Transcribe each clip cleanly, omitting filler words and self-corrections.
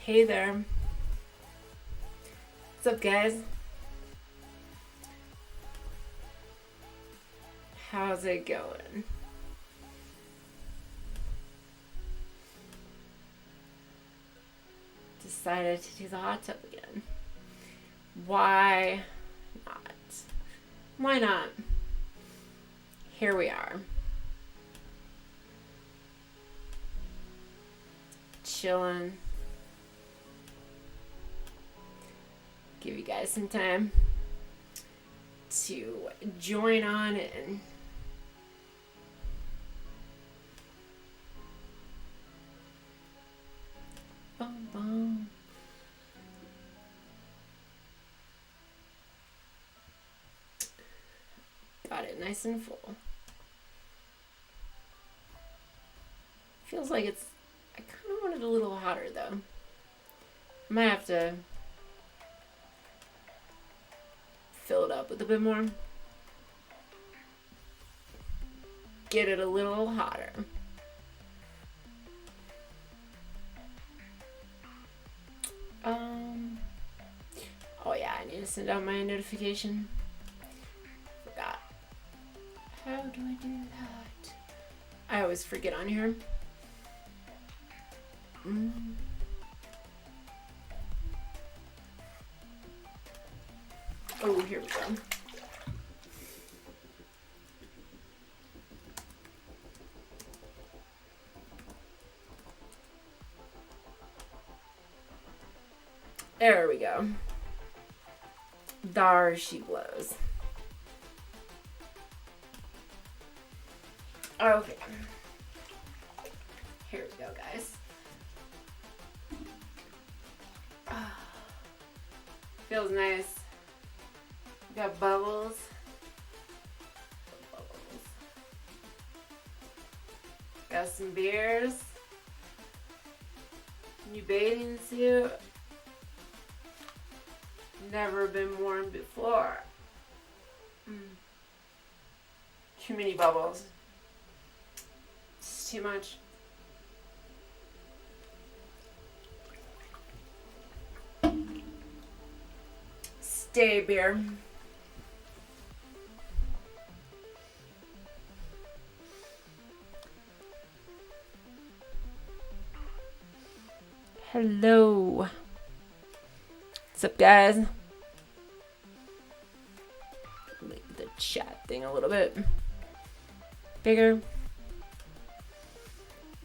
Hey there. What's up, guys? How's it going? Decided to do the hot tub again. Why not? Why not? Here we are. Chilling. Give you guys some time to join on in. Bum, bum. Got it nice and full. Feels like it's... I kind of want it a little hotter though. I might have to fill it up with a bit more. Get it a little hotter. Oh yeah, I need to send out my notification. Forgot. How do I do that? I always forget on here. Oh, here we go. There we go. There she blows. Okay. Here we go, guys. Feels nice. Got bubbles. Got some beers. New bathing suit. Never been worn before. Too many bubbles. It's too much. Stay beer. Hello. What's up, guys? Make the chat thing a little bit bigger.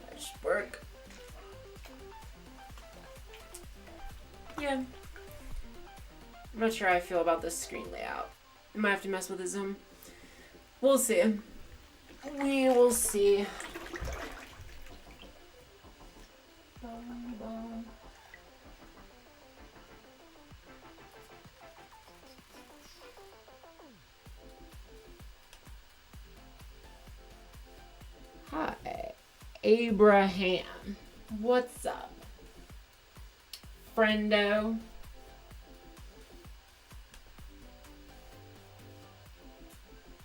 That should work. Yeah. I'm not sure how I feel about this screen layout. I might have to mess with the zoom. We'll see. We will see. Hi, Abraham. What's up? Friendo.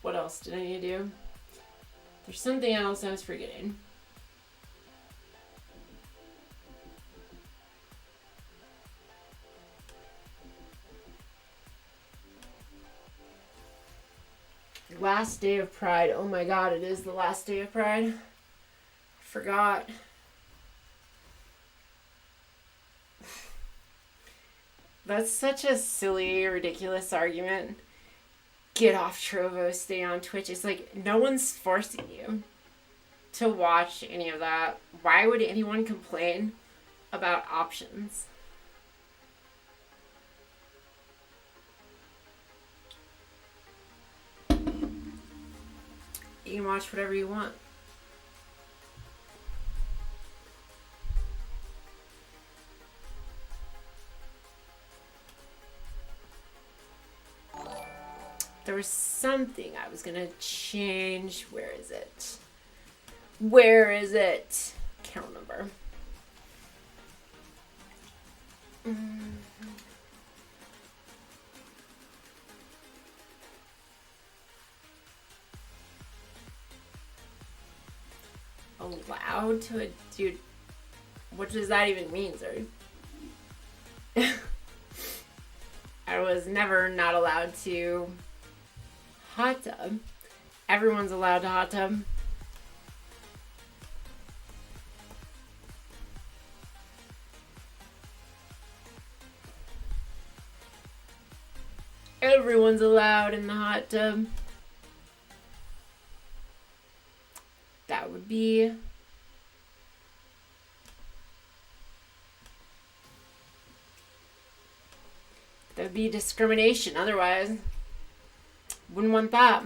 What else did I need to do? There's something else I was forgetting. Last day of Pride. Oh my god, it is the last day of Pride. Forgot. That's such a silly, ridiculous argument. Get off Trovo, stay on Twitch. It's like, no one's forcing you to watch any of that. Why would anyone complain about options? You can watch whatever you want. There was something I was gonna change. Where is it? Where is it? Account number. Allowed to a dude. What does that even mean, sir? I was never not allowed to hot tub. Everyone's allowed to hot tub. Everyone's allowed in the hot tub. That would be discrimination. Otherwise, wouldn't want that.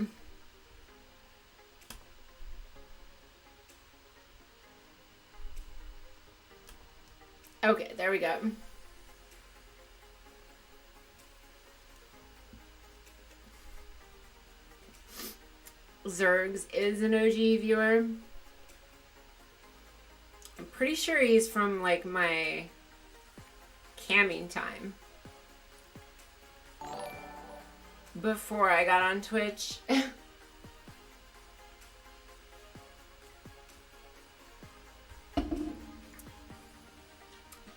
Okay, there we go. Zergs is an OG viewer. I'm pretty sure he's from like my camming time. Before I got on Twitch.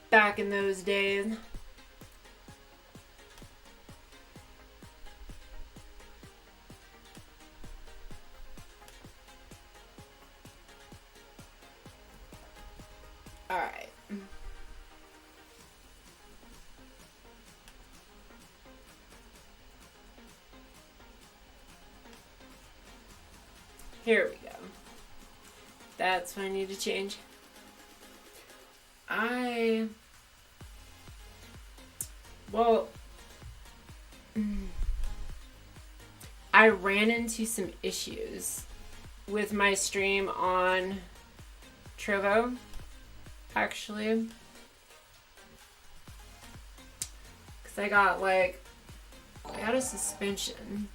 Back in those days. All right. Here we go. That's what I need to change. I ran into some issues with my stream on Trovo, actually. Because I got a suspension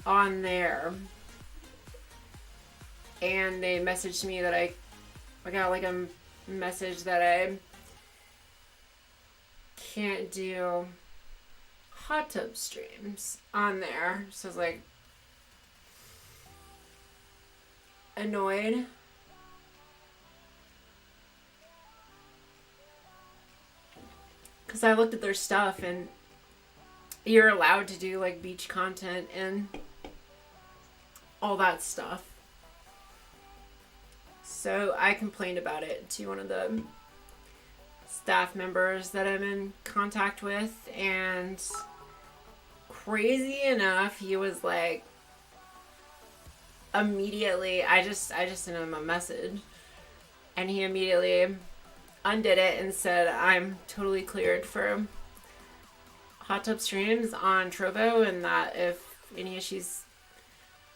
on there. And they messaged me that I got like a message that I can't do hot tub streams on there. So I was like annoyed. Because I looked at their stuff and you're allowed to do like beach content and all that stuff. So I complained about it to one of the staff members that I'm in contact with, and crazy enough, he was like, immediately, I just sent him a message, and he immediately undid it and said, I'm totally cleared for hot tub streams on Trovo, and that if any issues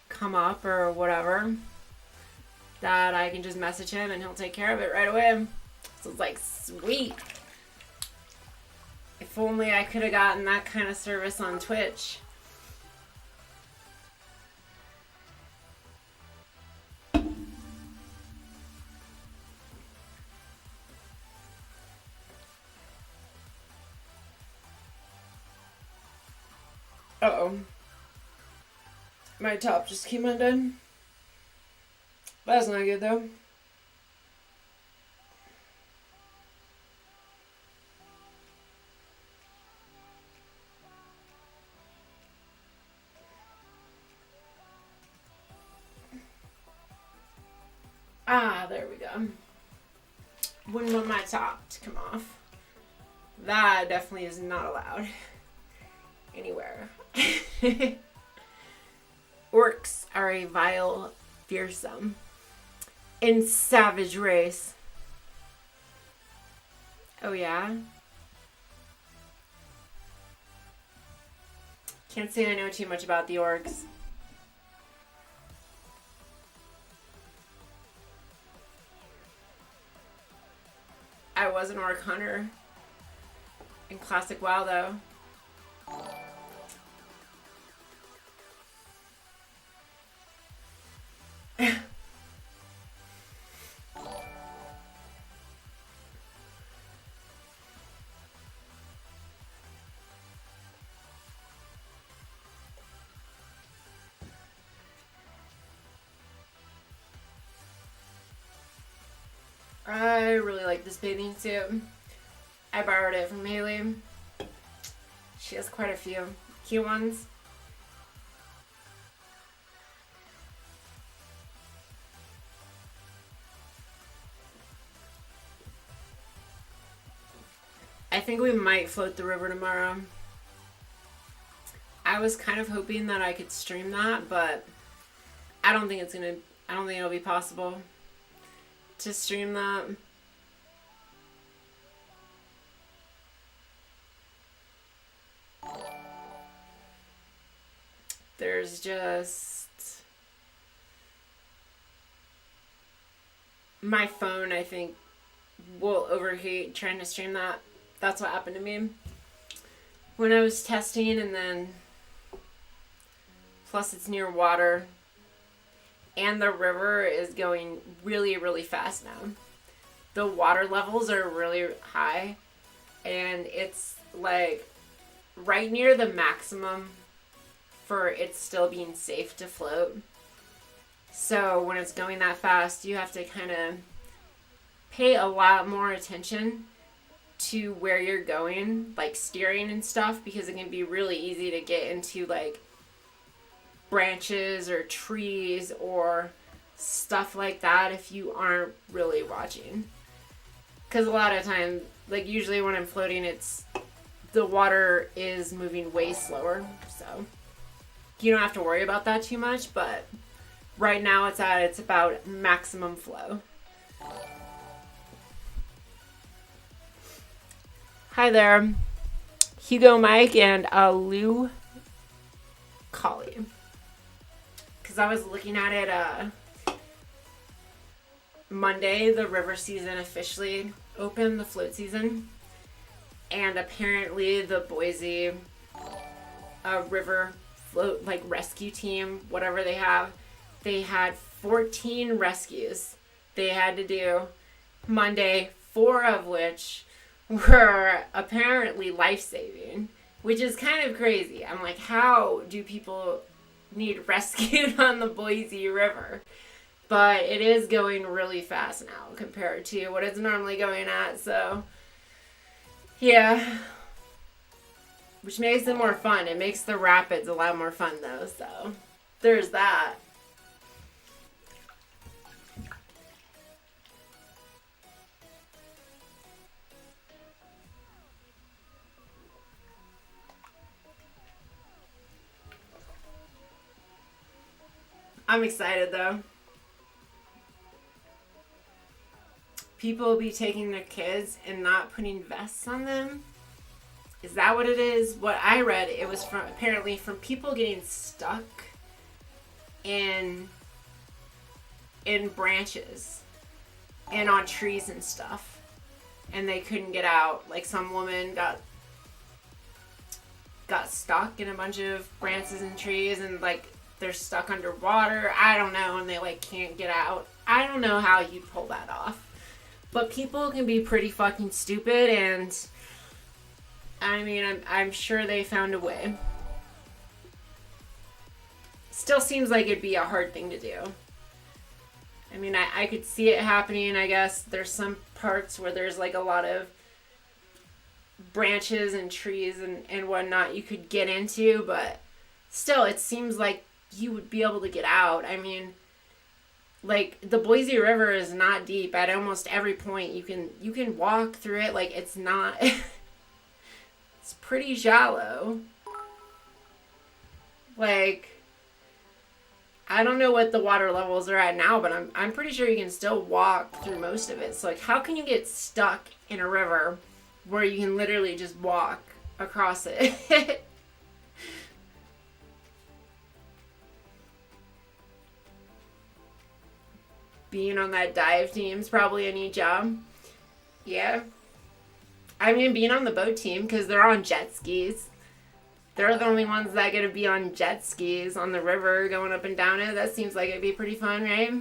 come up or whatever, that I can just message him and he'll take care of it right away. So it's like, sweet. If only I could have gotten that kind of service on Twitch. Uh-oh. My top just came undone. That's not good though. Ah, there we go. Wouldn't want my top to come off. That definitely is not allowed anywhere. Orcs are a vile, fearsome, and savage race. Oh yeah? Can't say I know too much about the orcs. I was an orc hunter in Classic WoW though. I really like this bathing suit. I borrowed it from Haley. She has quite a few cute ones. I think we might float the river tomorrow. I was kind of hoping that I could stream that, but I don't think it'll be possible to stream that. There's just my phone, I think, will overheat trying to stream that. That's what happened to me when I was testing, and then plus it's near water and the river is going really, really fast now. The water levels are really high and it's like right near the maximum for it still being safe to float. So when it's going that fast, you have to kind of pay a lot more attention to where you're going, like steering and stuff, because it can be really easy to get into like branches or trees or stuff like that if you aren't really watching. Because a lot of times, like usually when I'm floating, it's the water is moving way slower, so you don't have to worry about that too much. But right now it's about maximum flow. Hi there, Hugo Mike and Lou Collie. Because I was looking at it Monday, the river season officially opened, the float season. And apparently the Boise river float, like rescue team, whatever they have, they had 14 rescues they had to do Monday, 4 of which were apparently life-saving, which is kind of crazy. I'm like, how do people need rescued on the Boise River? But it is going really fast now compared to what it's normally going at, so yeah. Which makes it more fun. It makes the rapids a lot more fun though, so there's that. I'm excited though. People will be taking their kids and not putting vests on them. Is that what it is? What I read, it was apparently from people getting stuck in branches and on trees and stuff, and they couldn't get out. Like some woman got stuck in a bunch of branches and trees, and like they're stuck underwater. I don't know, and they like can't get out. I don't know how you pull that off. But people can be pretty fucking stupid, and I mean, I'm sure they found a way. Still seems like it'd be a hard thing to do. I mean, I could see it happening, I guess. There's some parts where there's like a lot of branches and trees and whatnot you could get into, but still, it seems like you would be able to get out. I mean, like the Boise River is not deep at almost every point. You can walk through it. Like it's not it's pretty shallow. Like I don't know what the water levels are at now, but I'm pretty sure you can still walk through most of it. So like how can you get stuck in a river where you can literally just walk across it? Being on that dive team is probably a neat job. Yeah. I mean, being on the boat team, because they're on jet skis. They're the only ones that get to be on jet skis on the river, going up and down it. That seems like it'd be pretty fun, right?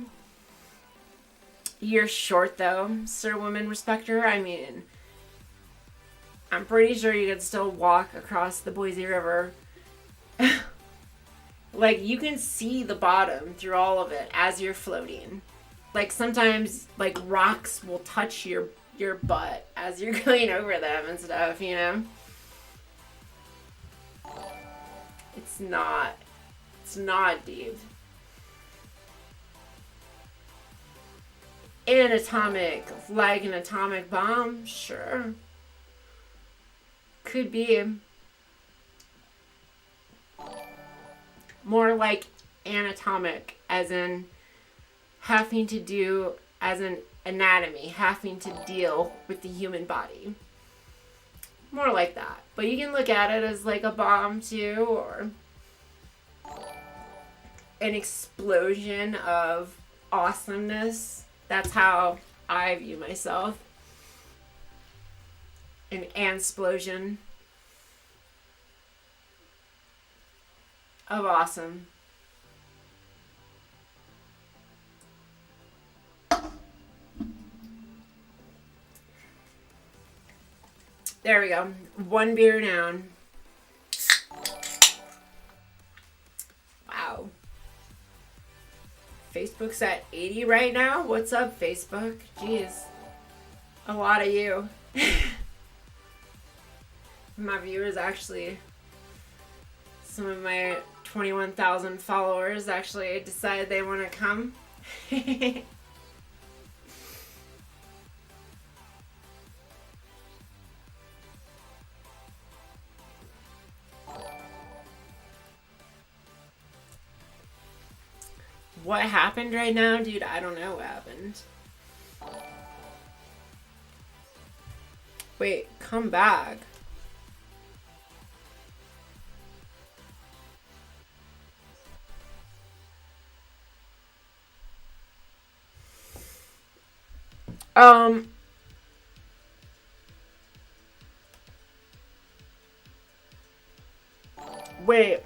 You're short, though, Sir Woman Respecter. I mean, I'm pretty sure you could still walk across the Boise River. Like, you can see the bottom through all of it as you're floating. Like sometimes like rocks will touch your your butt as you're going over them and stuff, you know? It's not deep. Like an atomic bomb, sure. Could be. More like anatomic, as in having to do, as an anatomy, having to deal with the human body. More like that. But you can look at it as like a bomb too, or an explosion of awesomeness. That's how I view myself. An explosion of awesome. There we go. One beer down. Wow. Facebook's at 80 right now? What's up, Facebook? Jeez. A lot of you. My viewers actually, some of my 21,000 followers actually decided they want to come. What happened right now? Dude, I don't know what happened. Wait, come back. Wait.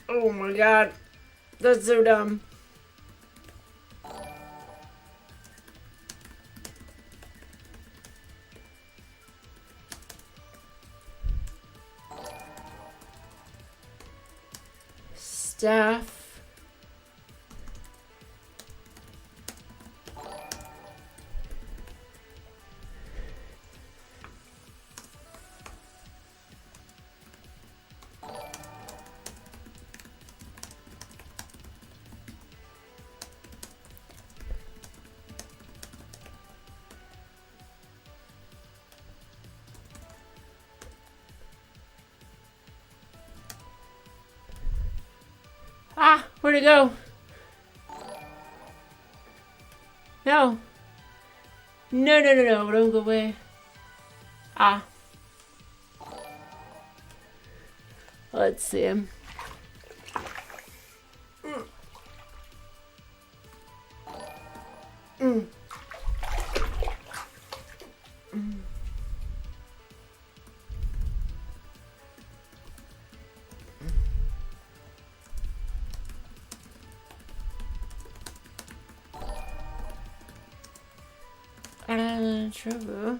Oh my god. That's so dumb. Staff. Ah, where'd it go? No. No, no, no, no, don't go away. Ah. Let's see him. Trouble.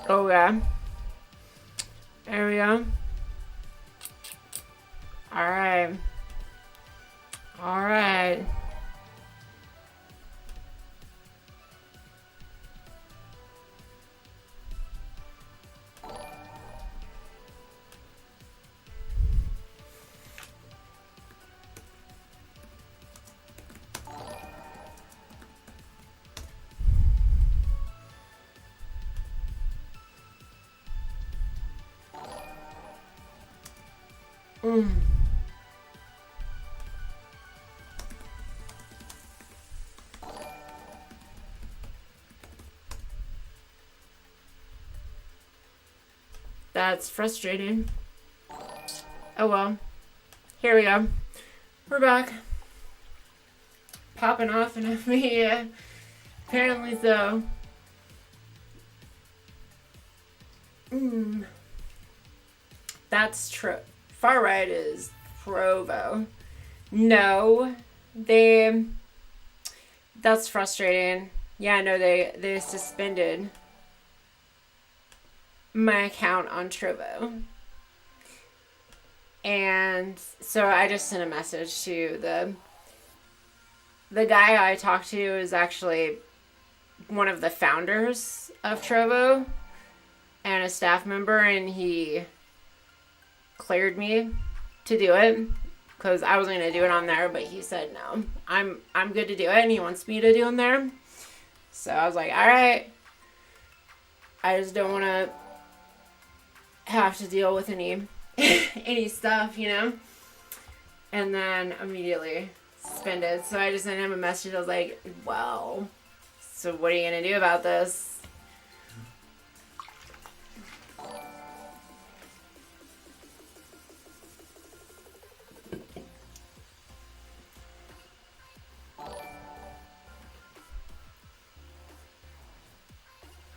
Okay. There we go. Alright. Alright. That's frustrating. Oh well. Here we go. We're back. Popping off in FB. Apparently so. That's true. Far right is Provo. No, that's frustrating. Yeah, no, they suspended my account on Trovo. And so I just sent a message to the guy I talked to is actually one of the founders of Trovo and a staff member, and he cleared me to do it because I wasn't going to do it on there, but he said no, I'm good to do it, and he wants me to do them there. So I was like, all right. I just don't want to have to deal with any stuff, you know? And then immediately suspended. So I just sent him a message. I was like, well, so what are you going to do about this?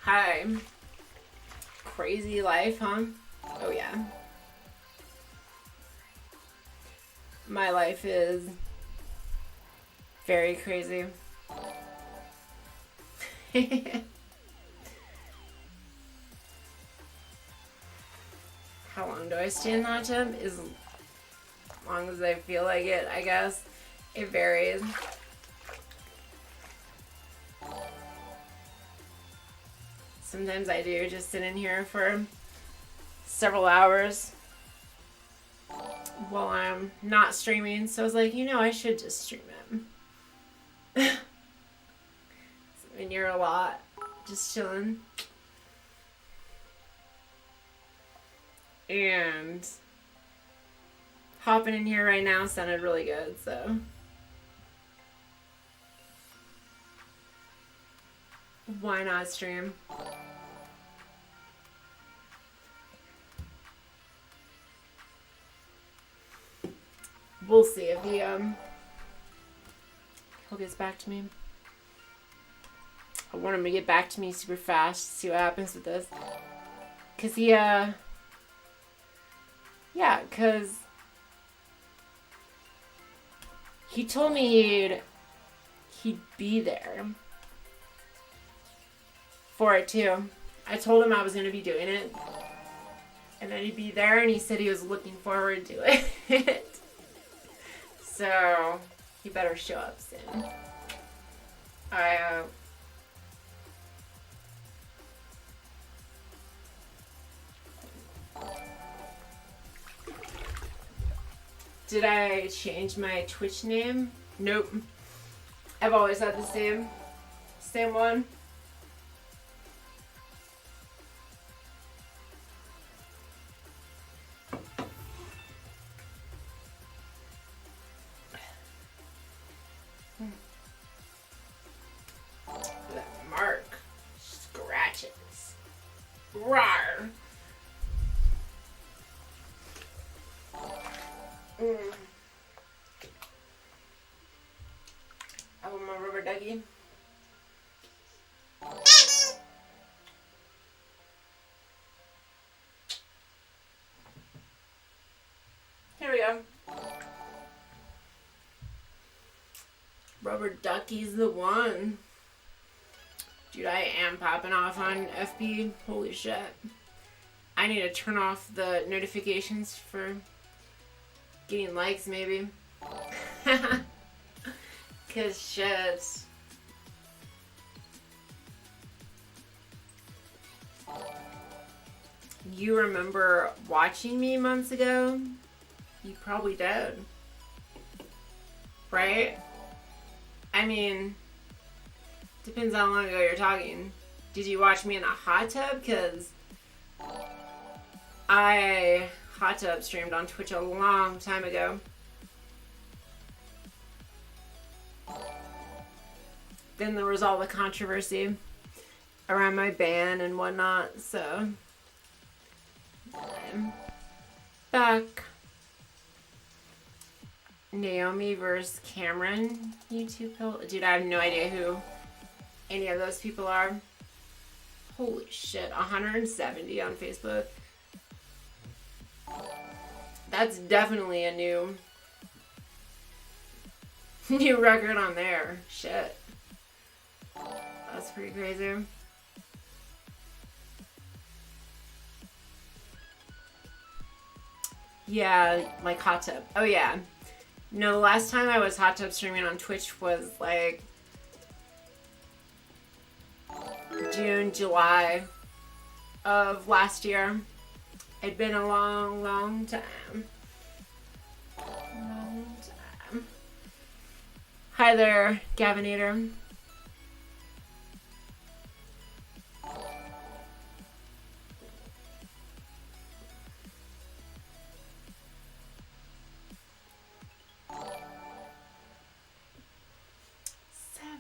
Hi. Crazy life, huh? Oh, yeah. My life is very crazy. How long do I stay in the hot tub? As long as I feel like it, I guess. It varies. Sometimes I do just sit in here for several hours while I'm not streaming. So I was like, I should just stream it. I've been here a lot, just chilling. And hopping in here right now sounded really good, so. Why not stream? We'll see if he gets back to me. I want him to get back to me super fast, see what happens with this. Cause cause he told me he'd be there for it too. I told him I was gonna be doing it, and then he'd be there, and he said he was looking forward to it. So he better show up soon. Did I change my Twitch name? Nope. I've always had the same one. That mark scratches. Rawr. I want my rubber ducky. Here we go. Rubber ducky's the one. Dude, I am popping off on FB. Holy shit. I need to turn off the notifications for getting likes, maybe. Cause shit. You remember watching me months ago? You probably did. Right? I mean, depends how long ago you're talking. Did you watch me in a hot tub? Cause I hot tub streamed on Twitch a long time ago. Then there was all the controversy around my ban and whatnot, so I'm back. Naomi versus Cameron YouTube poll. Dude, I have no idea who any of those people are. Holy shit, 170 on Facebook. That's definitely a new record on there. Shit. That's pretty crazy. Yeah, like hot tub. Oh yeah. No, the last time I was hot tub streaming on Twitch was like June, July of last year. It'd been a long, long time. Long time. Hi there, Gavinator.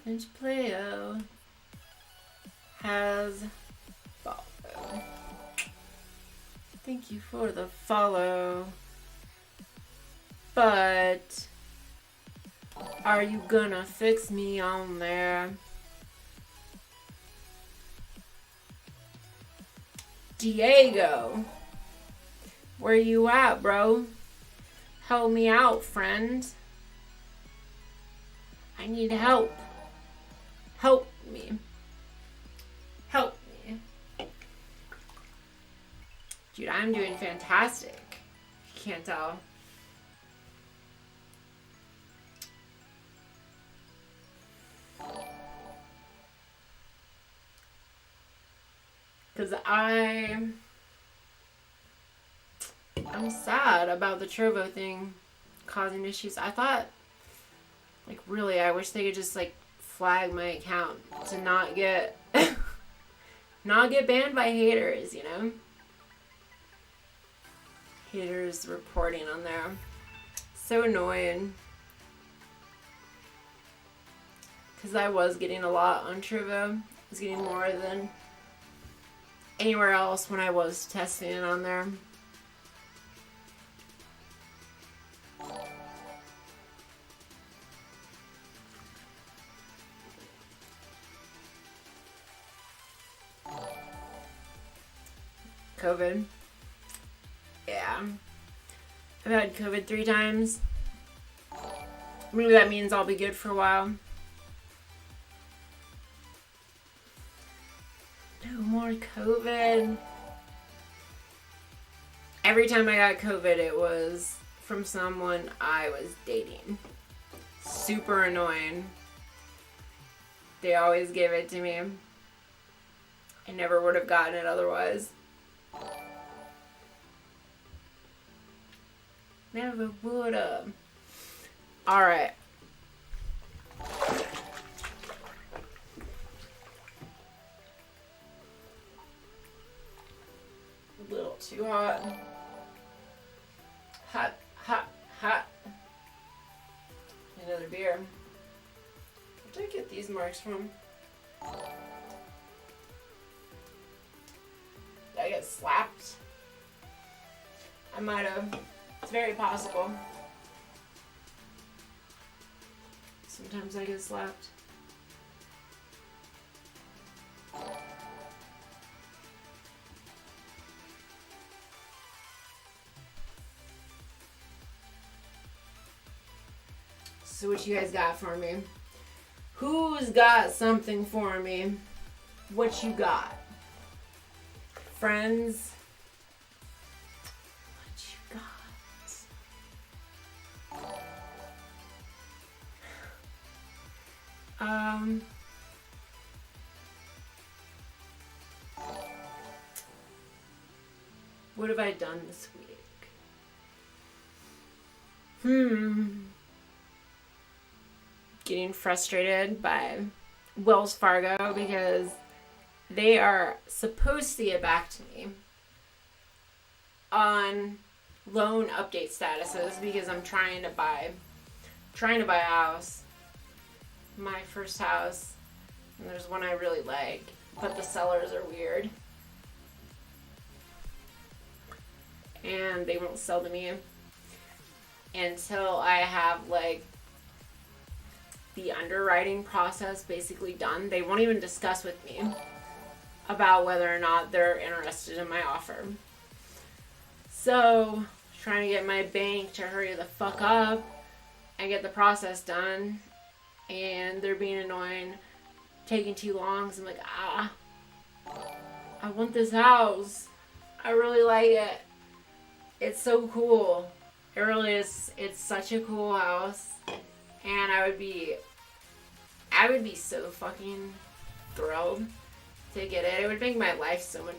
Savage Playo has followed. Thank you for the follow. But are you gonna fix me on there? Diego, where you at, bro? Help me out, friend. I need help. Help me. Help me. Dude, I'm doing fantastic. You can't tell. Because I'm sad about the Trovo thing causing issues. I thought, like, really, I wish they could just, like, flag my account to not get banned by haters, you know? Haters reporting on there. So annoying. Because I was getting a lot on Trovo. I was getting more than anywhere else when I was testing it on there. COVID. Yeah. I've had COVID 3 times. Maybe that means I'll be good for a while. No more COVID. Every time I got COVID, it was from someone I was dating. Super annoying. They always gave it to me. I never would have gotten it otherwise. Never would have. Alright. A little too hot. Hot, hot, hot. Another beer. Where did I get these marks from? Did I get slapped? I might have. It's very possible. Sometimes I get slapped. So what you guys got for me? Who's got something for me? What you got? Friends? What have I done this week? Getting frustrated by Wells Fargo because they are supposed to get back to me on loan update statuses because I'm trying to buy a house. My first house, and there's one I really like, but the sellers are weird and they won't sell to me. until I have like the underwriting process basically done. They won't even discuss with me about whether or not they're interested in my offer. So, trying to get my bank to hurry the fuck up and get the process done, and they're being annoying, taking too long. So I'm like, I want this house. I really like it. It's so cool. It really is. It's such a cool house, and I would be so fucking thrilled to get it. It would make my life so much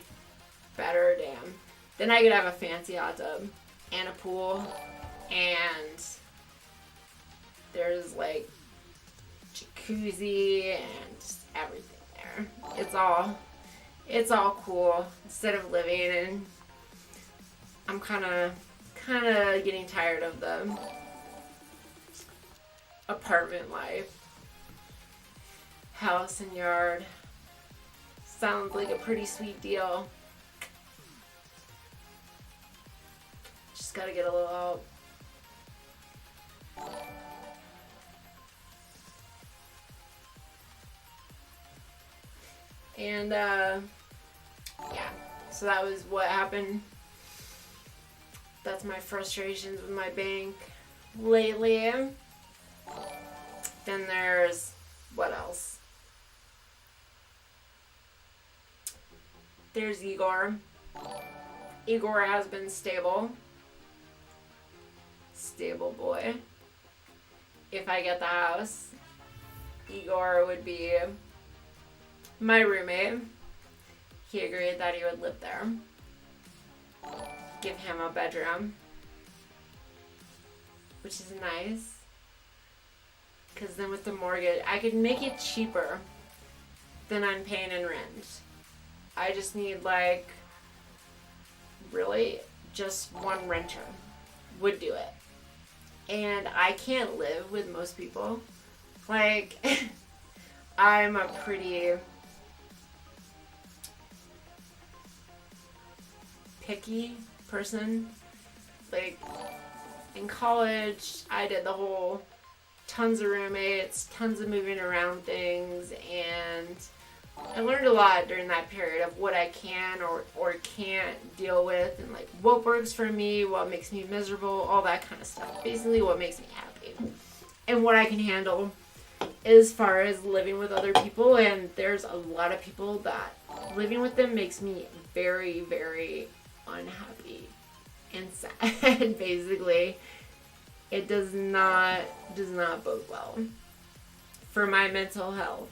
better. Damn. Then I could have a fancy hot tub and a pool, and there's like jacuzzi and just everything there. It's all cool. Instead of living in, I'm kind of getting tired of the apartment life. House and yard sounds like a pretty sweet deal. Just gotta get a little out. And yeah, so that was what happened. That's my frustrations with my bank lately. Then there's, what else? There's Igor. Igor has been stable. Stable boy. If I get the house, Igor would be my roommate. He agreed that he would live there. Give him a bedroom, which is nice. Because then with the mortgage, I could make it cheaper than I'm paying in rent. I just need like, really, just one renter would do it. And I can't live with most people. Like, I'm a pretty picky person. Like, in college, I did the whole tons of roommates, tons of moving around things, and I learned a lot during that period of what I can or can't deal with, and like what works for me, what makes me miserable, all that kind of stuff. Basically what makes me happy and what I can handle as far as living with other people. And there's a lot of people that living with them makes me very, very unhappy and sad. Basically, it does not bode well for my mental health.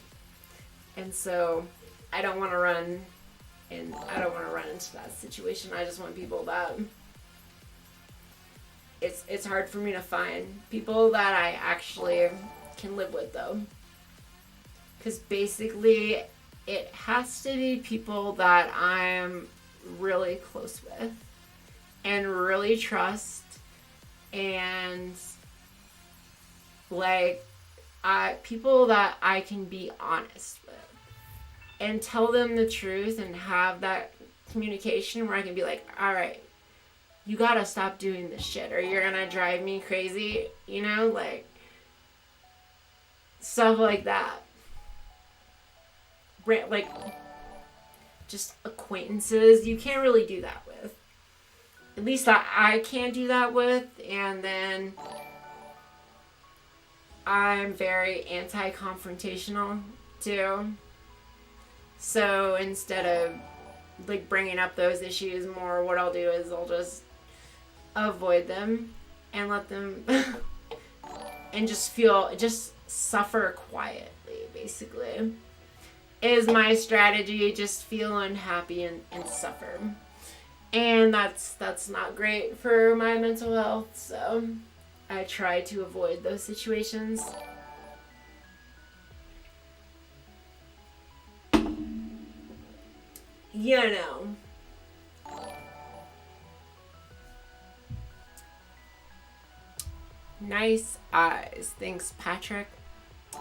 And so I don't want to run into that situation. I just want people that it's hard for me to find people that I actually can live with, though. Because basically it has to be people that I'm really close with and really trust, and like people that I can be honest with and tell them the truth and have that communication where I can be like, all right, you gotta stop doing this shit or you're gonna drive me crazy, you know, like stuff like that. Like just acquaintances, you can't really do that with. At least I can't do that with. And then I'm very anti-confrontational too. So instead of like bringing up those issues more, what I'll do is I'll just avoid them and let them and just suffer quietly, basically. Is my strategy. Just feel unhappy and suffer. And that's not great for my mental health, so I try to avoid those situations. You know. Nice eyes. Thanks, Patrick.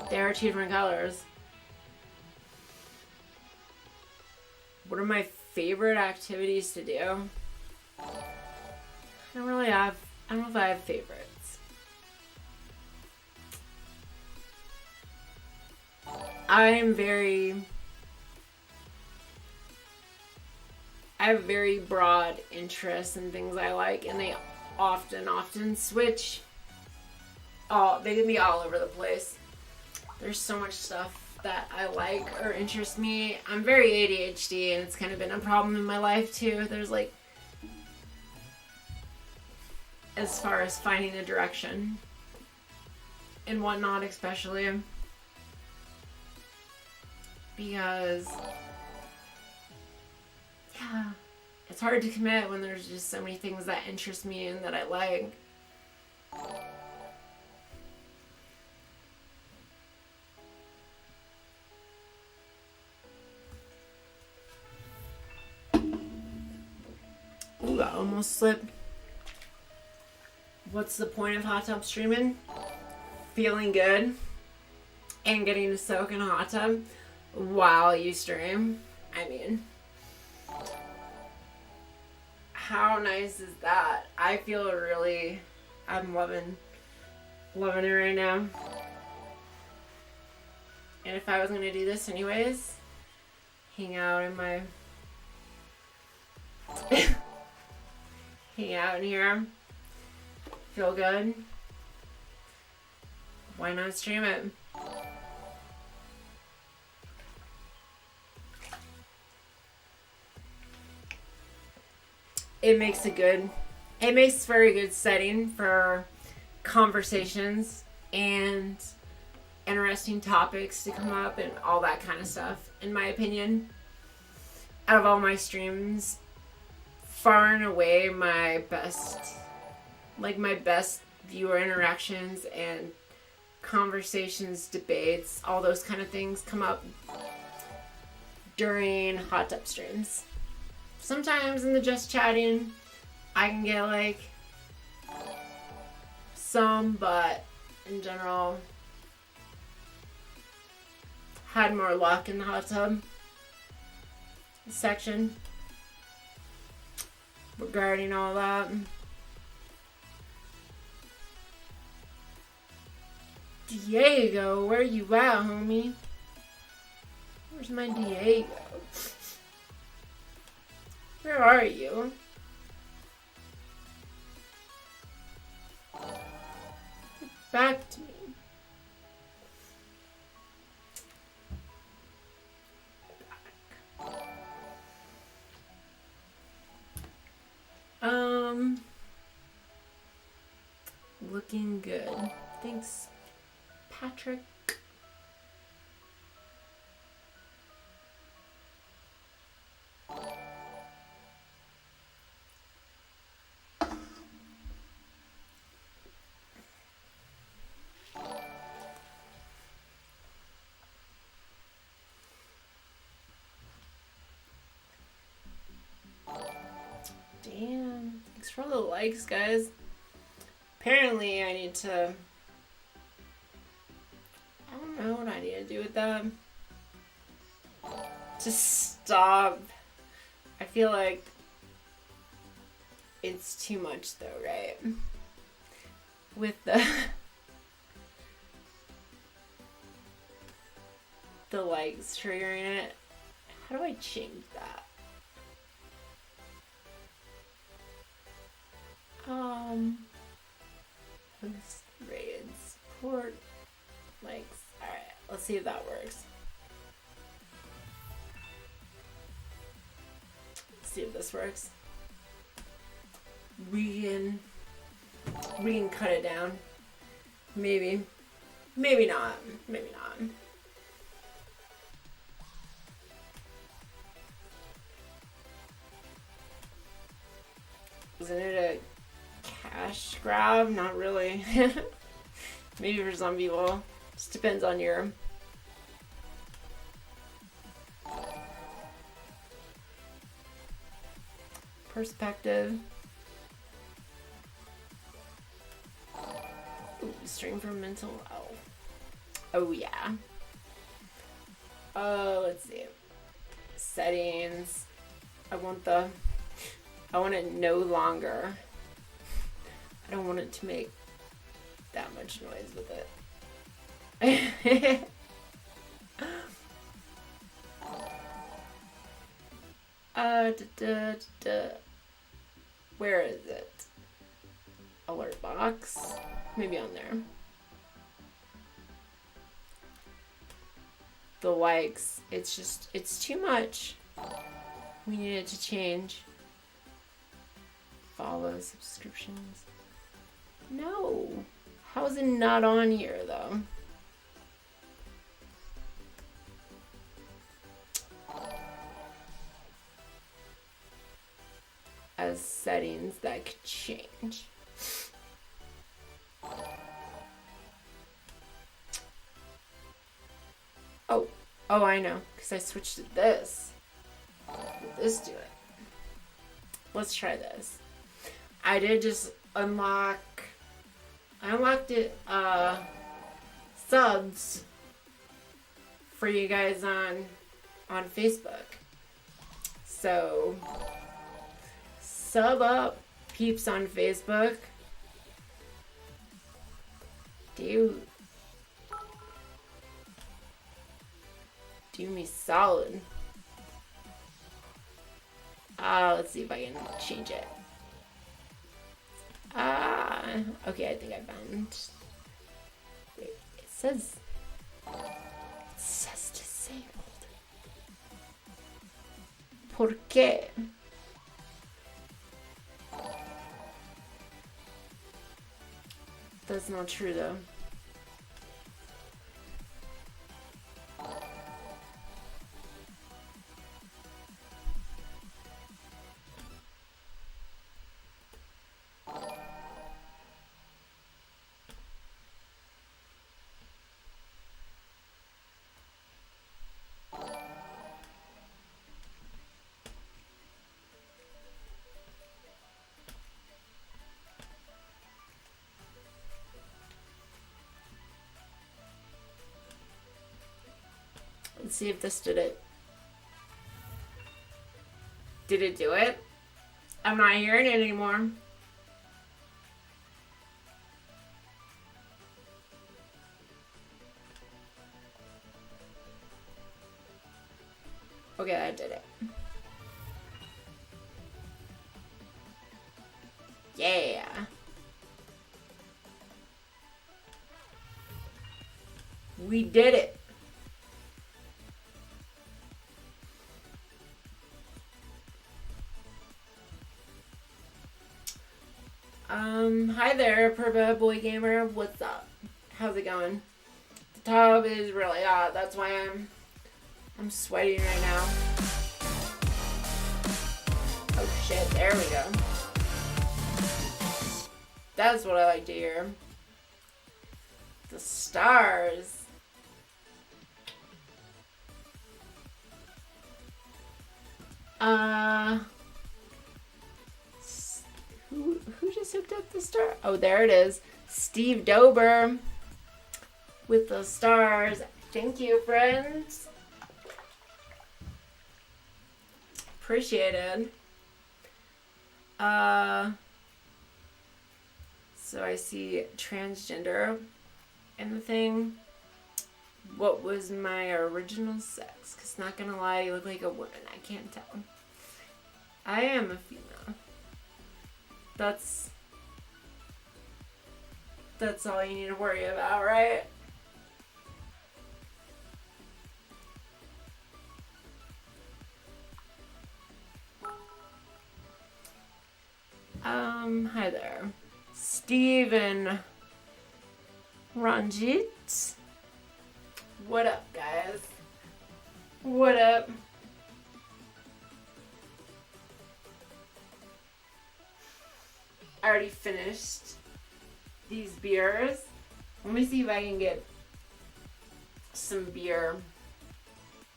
They are two different colors. What are my favorite activities to do? I don't know if I have favorites. I have very broad interests in things I like, and they often switch. They can be all over the place. There's so much stuff that I like or interest me. I'm very ADHD, and it's kind of been a problem in my life too. There's like, as far as finding a direction and whatnot, especially because, yeah, it's hard to commit when there's just so many things that interest me and that I like. Ooh, I almost slipped. What's the point of hot tub streaming? Feeling good and getting to soak in a hot tub while you stream. I mean, how nice is that? I feel I'm loving it right now. And if I was gonna do this anyways, hang out in my hang out in here, feel good, why not stream it? It makes for a good setting for conversations and interesting topics to come up and all that kind of stuff, in my opinion. Out of all my streams, far and away my best viewer interactions and conversations, debates, all those kind of things come up during hot tub streams. Sometimes in the just chatting, I can get like some, but in general, had more luck in the hot tub section regarding all that. Diego, where you at, homie? Where's my Diego? Where are you? Get back to me. Looking good. Thanks, Patrick. Damn. Thanks for all the likes, guys. Apparently, I need to... I don't know what I need to do with that. Just stop. I feel like it's too much though, right? With the likes triggering it. How do I change that? Post rated support likes. Alright, let's see if that works. Let's see if this works. We can cut it down. Maybe. Maybe not. Maybe not. Isn't it a cash grab? Not really. Maybe for some people. Just depends on your perspective. Ooh, stream for mental health. Oh yeah. Let's see. Settings. I want it no longer. I don't want it to make that much noise with it. Da, da. Where is it? Alert box? Maybe on there. The likes. It's too much. We need it to change. Follow, subscriptions. No. How is it not on here, though? As settings that could change. Oh, I know, because I switched to this. Will this do it? Let's try this. I did just I unlocked it, subs for you guys on Facebook. So, sub up, peeps on Facebook. Do me solid. Let's see if I can change it. Okay, I think I found. Wait, it says disabled. ¿Por qué? That's not true though. Let's see if this did it. Did it do it? I'm not hearing it anymore. Okay, that did it. Yeah. We did it. Hi there, Purba Boy Gamer. What's up? How's it going? The tub is really hot. That's why I'm sweating right now. Oh shit, there we go. That's what I like to hear. The stars. Who just hooked up the star? Oh, there it is. Steve Dober with the stars. Thank you, friends. Appreciate it. So I see transgender in the thing. What was my original sex? Because not gonna lie, you look like a woman. I can't tell. I am a female. That's all you need to worry about, right? Hi there. Steven Ranjit. What up, guys? What up? I already finished these beers. Let me see if I can get some beer.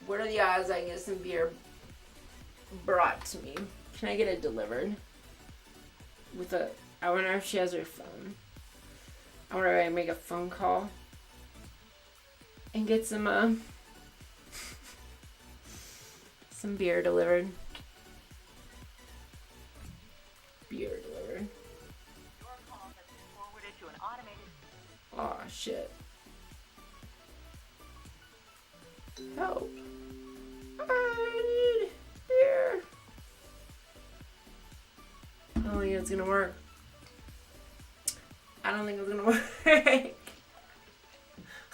What are the odds I can get some beer brought to me? Can I get it delivered? I wonder if she has her phone. I wonder if I make a phone call and get some beer delivered. Beer delivered. Your call has been forwarded to an automated. Aw, shit. Help. I need beer. I don't think it's gonna work. I don't think it's gonna work.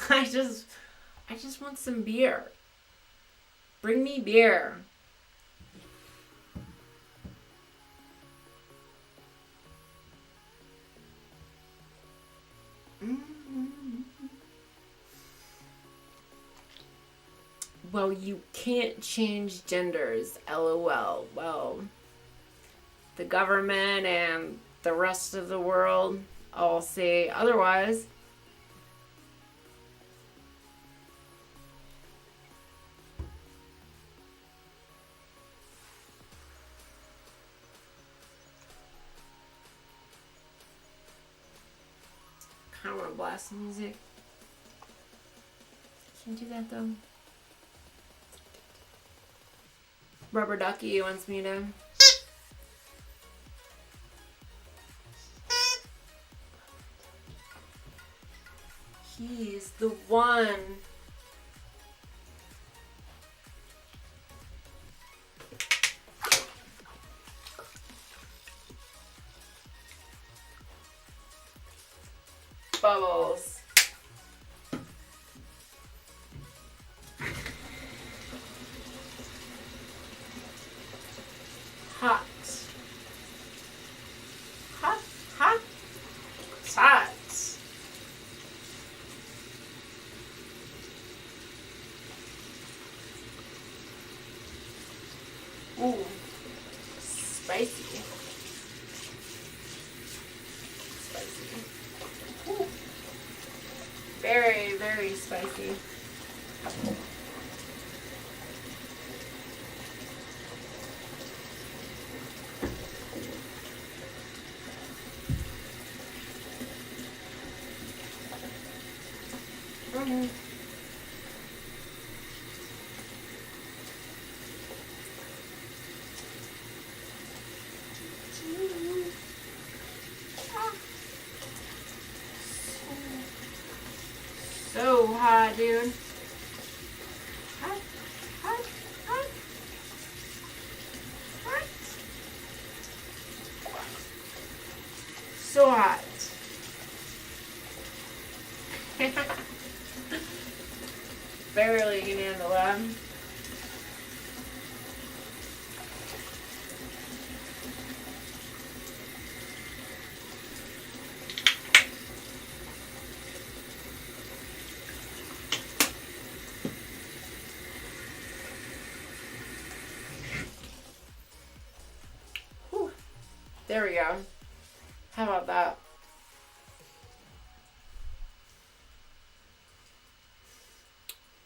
I just want some beer. Bring me beer. Well, you can't change genders, LOL. Well, the government and the rest of the world all say otherwise. I don't want to blast the music. Can't do that though. Rubber Ducky wants me to. He's the one. Bubbles. Hot. Hot, hot, hot. Ooh, spicy. Spicy. Ooh. Very, very spicy. Mm-hmm. So hot, dude. Hot, hot, hot, hot. So hot. Barely can handle that. Whew. There we go. How about that?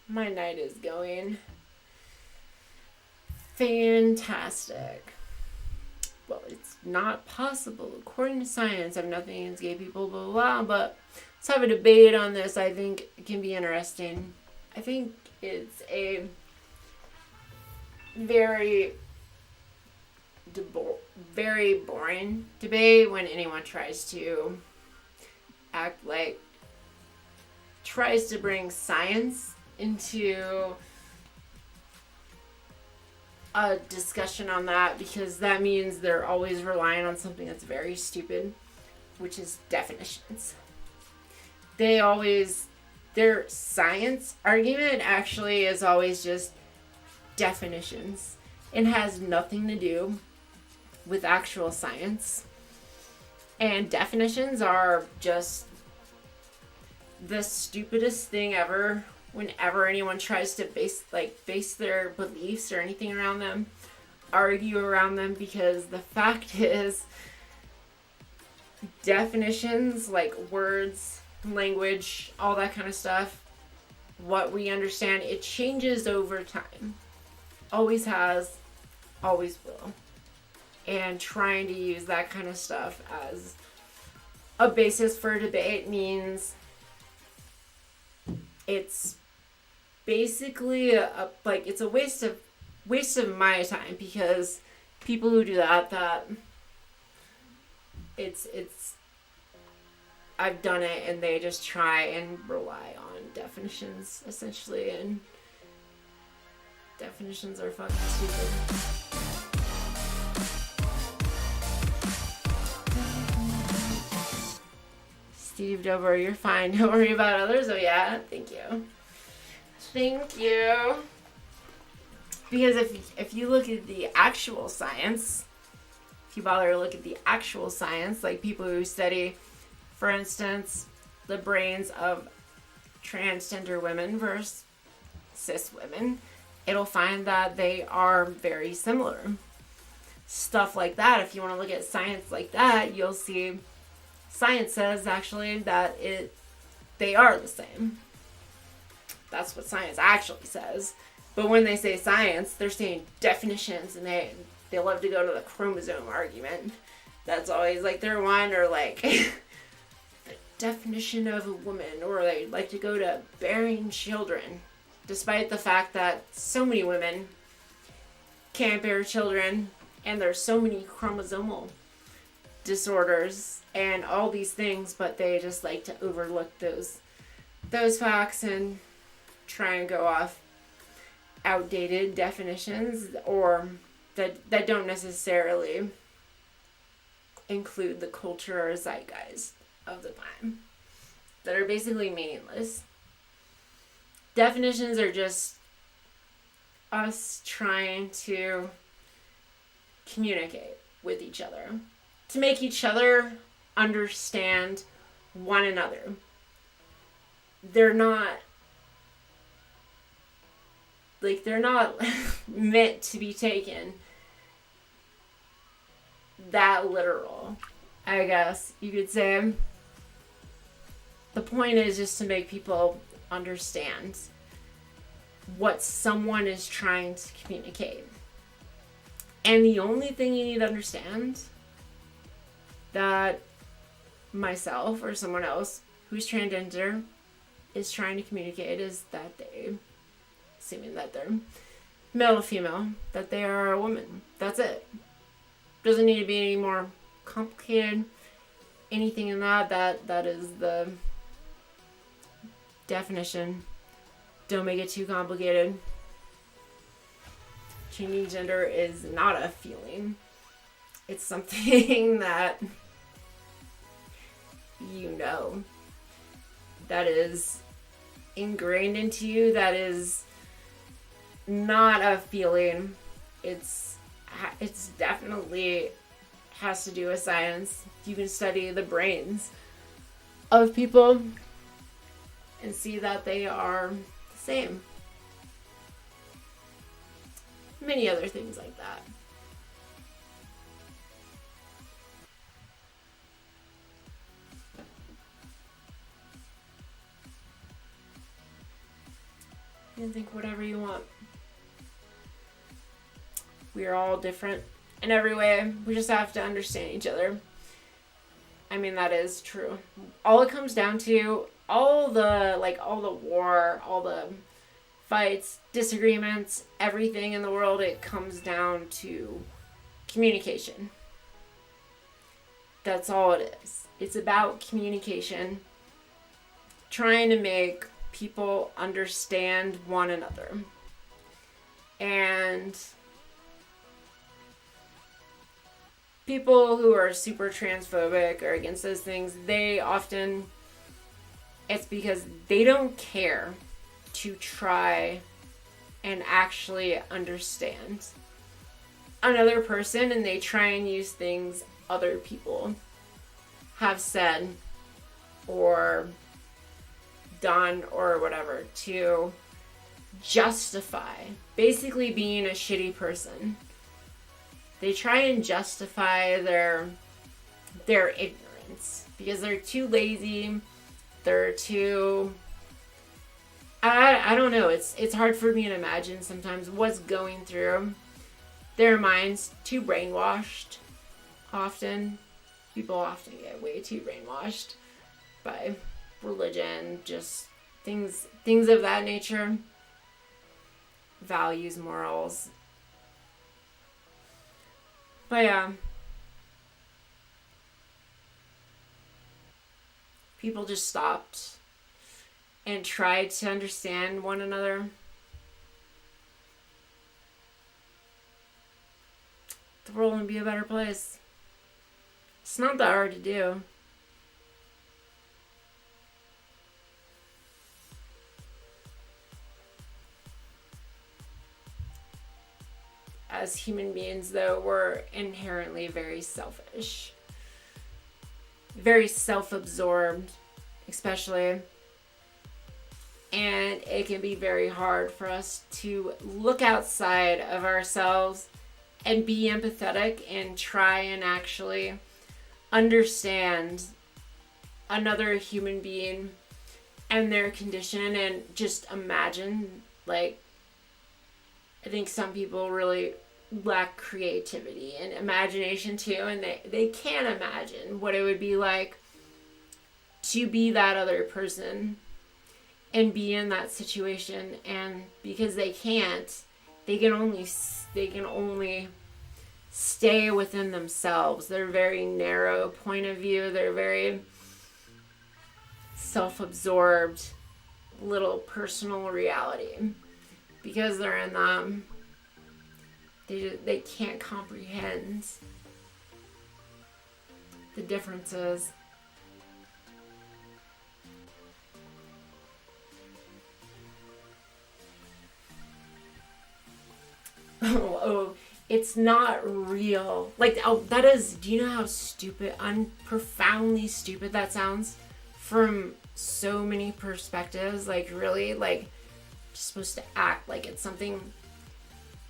My night is going fantastic. Well, it's not possible. According to science, I have nothing against gay people, blah, blah, blah, but let's have a debate on this. I think it can be interesting. I think it's a very boring debate when anyone tries to tries to bring science into a discussion on that, because that means they're always relying on something that's very stupid, which is definitions. Their science argument actually is always just definitions and has nothing to do with actual science. And definitions are just the stupidest thing ever whenever anyone tries to base their beliefs or anything around them, argue around them, because the fact is definitions, like words, language, all that kind of stuff, what we understand, it changes over time. Always has, always will. And trying to use that kind of stuff as a basis for debate means it's basically it's a waste of my time, because people who do that it's I've done it, and they just try and rely on definitions essentially, and Definitions are fucking stupid. Steve, don't worry, you're fine. Don't worry about others. Oh yeah, thank you. Thank you. Because if you look at the actual science, if you bother to look at the actual science, like people who study, for instance, the brains of transgender women versus cis women, it'll find that they are very similar. Stuff like that, if you want to look at science like that, you'll see science says actually that they are the same. That's what science actually says. But when they say science, they're saying definitions, and they love to go to the chromosome argument. That's always like their one, or like the definition of a woman, or they like to go to bearing children, despite the fact that so many women can't bear children, and there's so many chromosomal disorders and all these things, but they just like to overlook those facts and try and go off outdated definitions, or that don't necessarily include the culture or zeitgeist of the time, that are basically meaningless. Definitions are just us trying to communicate with each other, to make each other understand one another. They're not meant to be taken that literal, I guess you could say. The point is just to make people understand what someone is trying to communicate. And the only thing you need to understand that myself or someone else who's transgender is trying to communicate is that they, assuming that they're male or female, that they are a woman. That's it. Doesn't need to be any more complicated. Anything in that is the definition. Don't make it too complicated. Changing gender is not a feeling. It's something that you know, that is ingrained into you, that is not a feeling. It's definitely has to do with science. You can study the brains of people and see that they are the same. Many other things like that. You can think whatever you want. We are all different in every way. We just have to understand each other. I mean, that is true. All it comes down to, all the war, all the fights, disagreements, everything in the world, it comes down to communication. That's all it is. It's about communication. Trying to make people understand one another. And people who are super transphobic or against those things, it's because they don't care to try and actually understand another person, and they try and use things other people have said or done or whatever to justify basically being a shitty person. They try and justify their ignorance because they're too lazy. They're too, I don't know. It's hard for me to imagine sometimes what's going through their minds. Too brainwashed. Often, people often get way too brainwashed by religion, just things of that nature. Values, morals. But yeah, people just stopped and tried to understand one another. the world would be a better place. It's not that hard to do. As human beings, though, we're inherently very selfish, very self-absorbed, especially. And it can be very hard for us to look outside of ourselves and be empathetic and try and actually understand another human being and their condition, and just imagine, like, I think some people really lack creativity and imagination too, and they can't imagine what it would be like to be that other person and be in that situation. And because they can't, they can only stay within themselves. They're very narrow point of view. They're very self-absorbed little personal reality. Because they're in them, they can't comprehend the differences. Oh, it's not real. Like, oh, that is, do you know how stupid, profoundly stupid that sounds from so many perspectives? Like, really, like, you're supposed to act like it's something,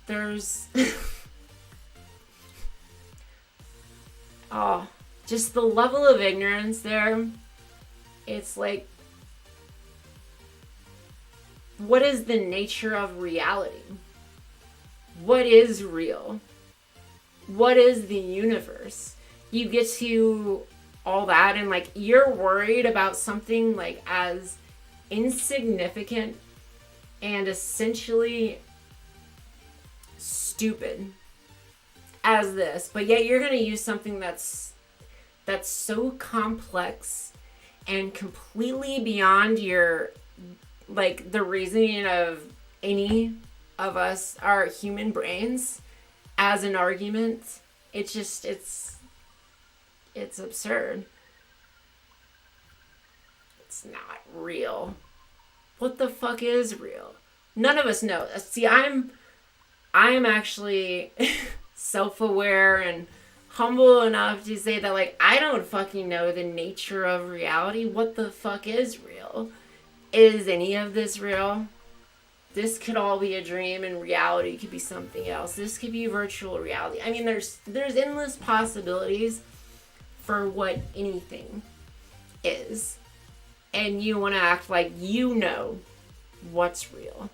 there's, oh, just the level of ignorance there. It's like, what is the nature of reality? What is real? What is the universe? You get to all that, and like, you're worried about something like as insignificant and essentially stupid as this, but yet you're going to use something that's so complex and completely beyond your, like, the reasoning of any of us, our human brains, as an argument. It's just, it's absurd. It's not real. What the fuck is real? None of us know. See, I'm actually self-aware and humble enough to say that, like, I don't fucking know the nature of reality. What the fuck is real? Is any of this real? This could all be a dream, and reality could be something else. This could be virtual reality. I mean, there's endless possibilities for what anything is. And you want to act like you know what's real.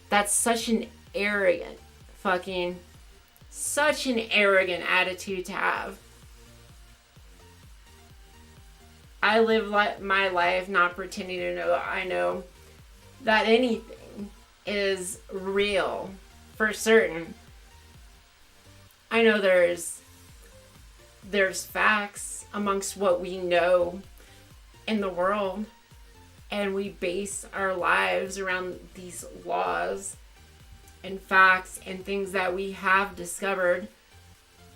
That's such an arrogant attitude to have. I live my life not pretending to know I know that anything is real for certain. I know there's facts amongst what we know in the world, and we base our lives around these laws and facts and things that we have discovered.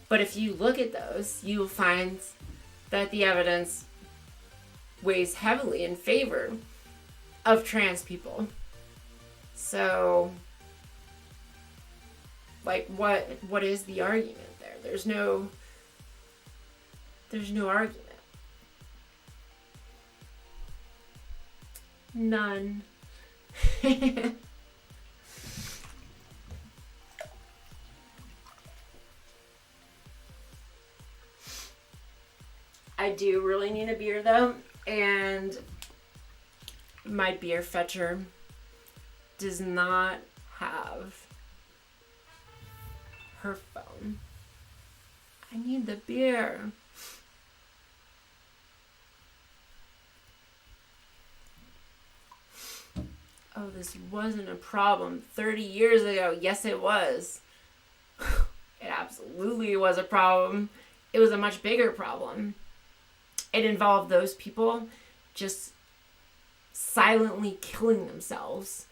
But if you look at those, you'll find that the evidence weighs heavily in favor of trans people. So, like, what is the argument there? There's no argument. None. I do really need a beer though, and my beer fetcher does not have her phone. I need the beer. Oh, this wasn't a problem 30 years ago. Yes, it was. It absolutely was a problem. It was a much bigger problem. It involved those people just silently killing themselves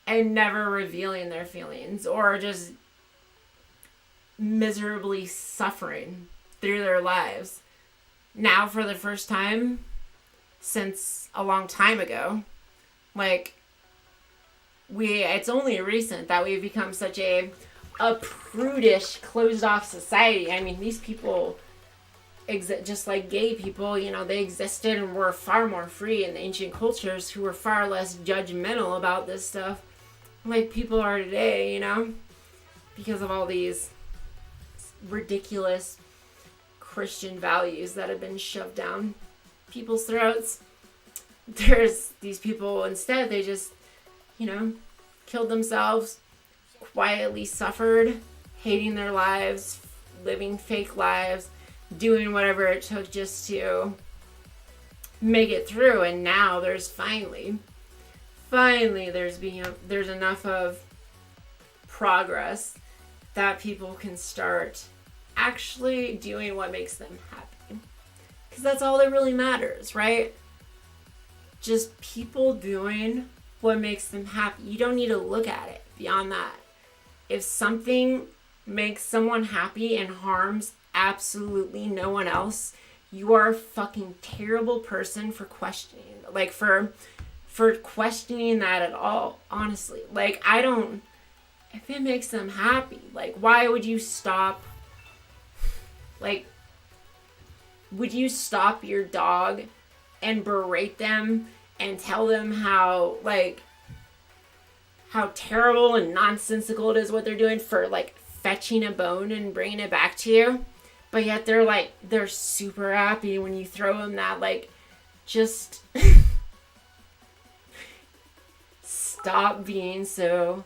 and never revealing their feelings, or just miserably suffering through their lives. Now, for the first time since a long time ago, like, it's only recent that we've become such a prudish, closed off society. I mean, these people, just like gay people, they existed and were far more free in the ancient cultures, who were far less judgmental about this stuff, like people are today, because of all these ridiculous Christian values that have been shoved down people's throats. There's these people, instead, they just, killed themselves, quietly suffered, hating their lives, living fake lives, doing whatever it took just to make it through. And now there's finally there's enough of progress that people can start actually doing what makes them happy. Because that's all that really matters, right? Just people doing what makes them happy. You don't need to look at it beyond that. If something makes someone happy and harms absolutely no one else, you are a fucking terrible person for questioning. Like, for questioning that at all, honestly. Like, if it makes them happy, like, why would you stop? Like, would you stop your dog and berate them and tell them how terrible and nonsensical it is what they're doing for, like, fetching a bone and bringing it back to you? But yet they're super happy when you throw them that, like, just stop being so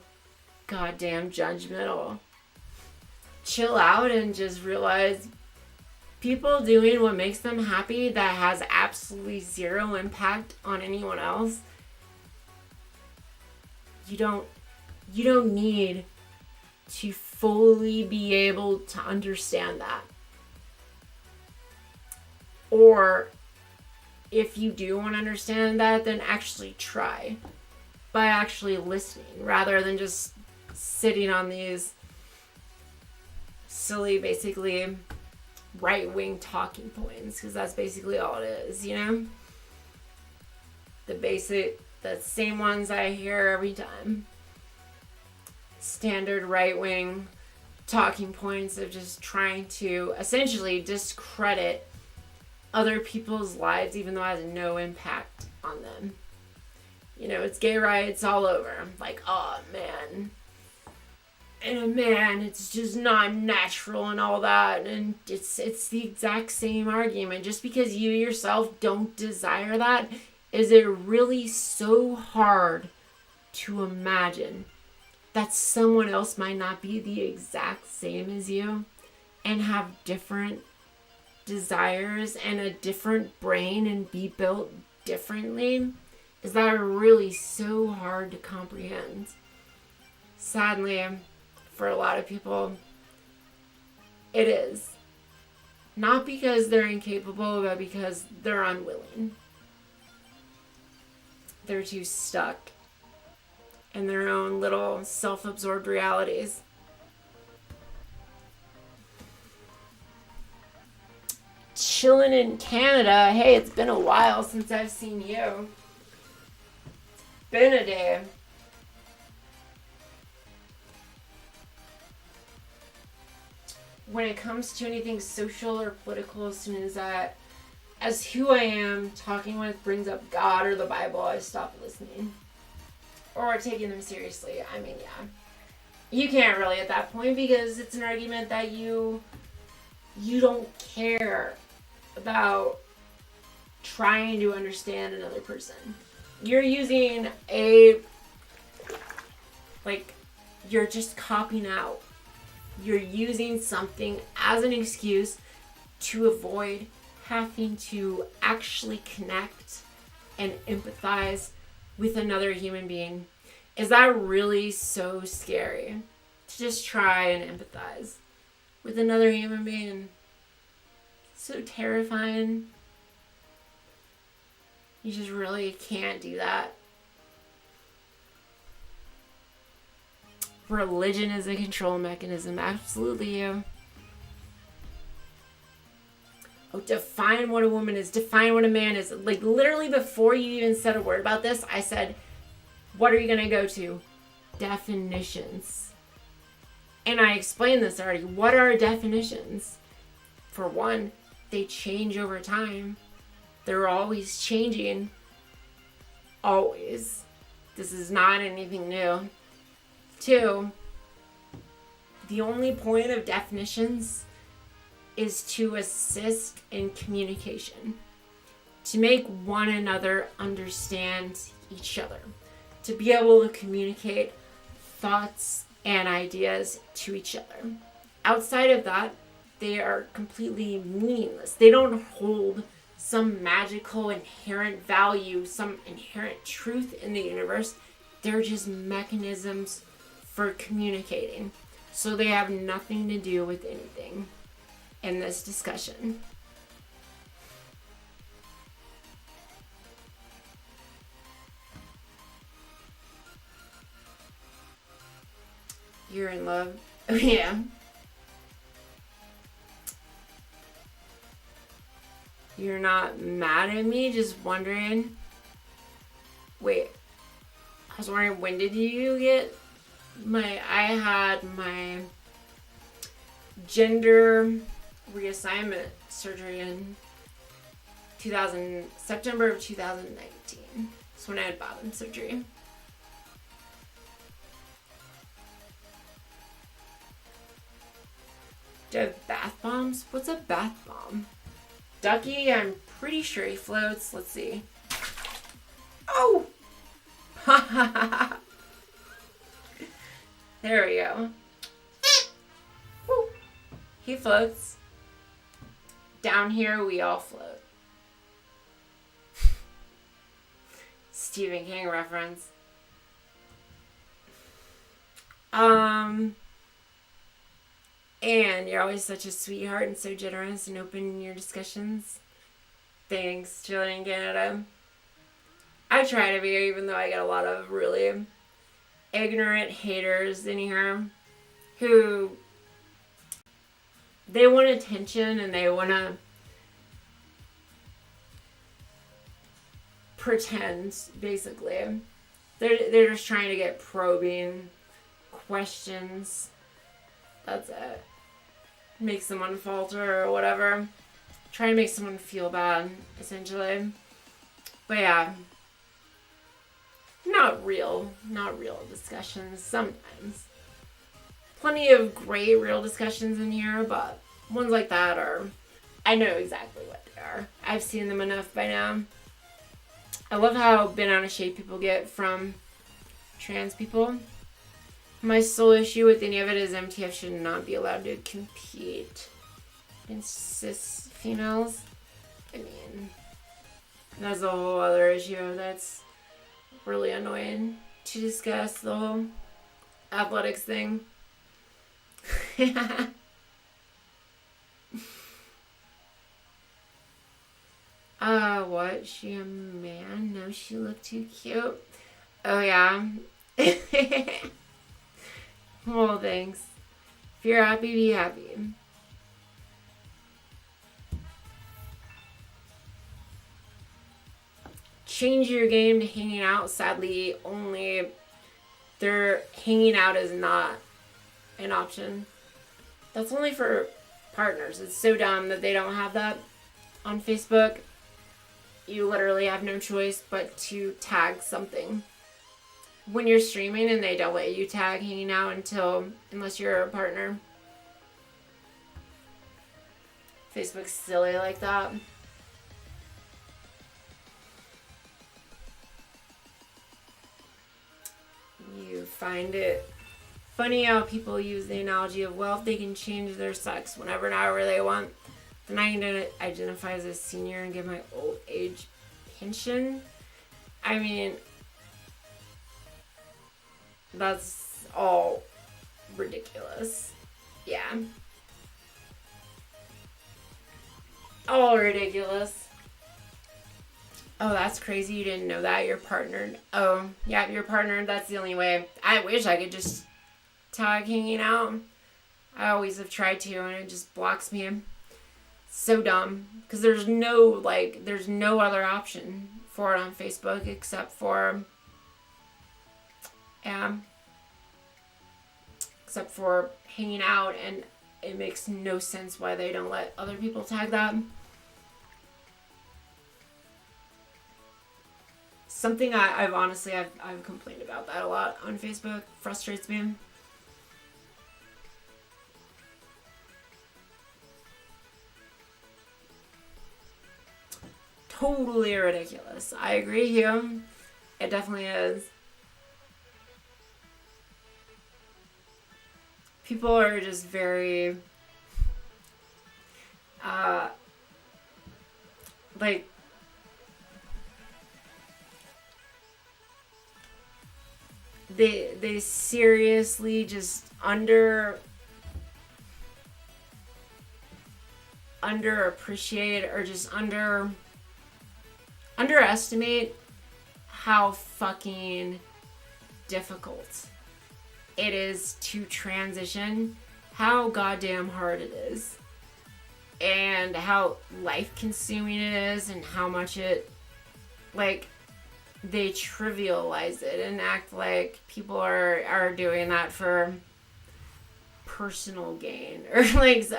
goddamn judgmental. Chill out and just realize people doing what makes them happy that has absolutely zero impact on anyone else. You don't need to fully be able to understand that. Or if you do want to understand that, then actually try by actually listening rather than just sitting on these silly, basically right-wing talking points, because that's basically all it is, the same ones I hear every time. Standard right-wing talking points of just trying to essentially discredit other people's lives, even though it has no impact on them. It's gay rights all over. Like, oh, man. And a man, it's just not natural and all that. And it's the exact same argument. Just because you yourself don't desire that, is it really so hard to imagine that someone else might not be the exact same as you and have different desires and a different brain and be built differently? Is that really so hard to comprehend? Sadly, for a lot of people, it is. Not because they're incapable, but because they're unwilling. They're too stuck in their own little self-absorbed realities. Chilling in Canada. Hey, it's been a while since I've seen you. Been a day. When it comes to anything social or political, as soon as who I am talking with brings up God or the Bible, I stop listening. Or taking them seriously. I mean, yeah. You can't really at that point, because it's an argument that you don't care about trying to understand another person. You're using you're just copying out. You're using something as an excuse to avoid having to actually connect and empathize with another human being. Is that really so scary? To just try and empathize with another human being? So terrifying. You just really can't do that. Religion is a control mechanism. Absolutely, you. Oh, define what a woman is. Define what a man is. Like, literally before you even said a word about this, I said, what are you going to go to? Definitions. And I explained this already. What are definitions? For one, they change over time. They're always changing. Always. This is not anything new. Two, the only point of definitions is to assist in communication, to make one another understand each other, to be able to communicate thoughts and ideas to each other. Outside of that, they are completely meaningless. They don't hold some magical inherent value, some inherent truth in the universe. They're just mechanisms for communicating. So they have nothing to do with anything in this discussion. You're in love. Oh, yeah. You're not mad at me, just wondering. Wait. I was wondering, when did you get I had my gender reassignment surgery in September of 2019. That's when I had bobbin surgery. Do I have bath bombs? What's a bath bomb? Ducky, I'm pretty sure he floats. Let's see. Oh! There we go. Woo. He floats. Down here, we all float. Stephen King reference. And you're always such a sweetheart and so generous and open in your discussions. Thanks, Jillian Canada. I try to be, even though I get a lot of really ignorant haters in here who they want attention and they want to pretend, basically. They're just trying to get probing questions. That's it. Make someone falter or whatever. Try to make someone feel bad, essentially. But yeah. Not real discussions sometimes. Plenty of great real discussions in here, but ones like that I know exactly what they are. I've seen them enough by now. I love how bent out of shape people get from trans people. My sole issue with any of it is MTF should not be allowed to compete against cis females. I mean, that's a whole other issue that's really annoying to discuss, the whole athletics thing. What? She a man? No, she looked too cute. Oh, yeah. Well, thanks. If you're happy, be happy. Change your game to hanging out. Sadly, only their hanging out is not an option. That's only for partners. It's so dumb that they don't have that on Facebook. You literally have no choice but to tag something. When you're streaming and they don't let you tag hanging out unless you're a partner. Facebook's silly like that. You find it funny how people use the analogy of, well, if they can change their sex whenever and however they want, then I can identify as a senior and get my old age pension. I mean, that's all ridiculous. Yeah. All ridiculous. Oh, that's crazy. You didn't know that. You're partnered. Oh, yeah, you're partnered. That's the only way. I wish I could just tag hanging out. I always have tried to, and it just blocks me. So dumb, because there's no other option for it on Facebook except for hanging out, and it makes no sense why they don't let other people tag that. Something I've honestly complained about that a lot on Facebook. Frustrates me. Totally ridiculous. I agree here. It definitely is. People are just very like they seriously just underappreciate or just underestimate how fucking difficult it is to transition, how goddamn hard it is, and how life consuming it is, and how much it, like, they trivialize it and act like people are doing that for personal gain, or like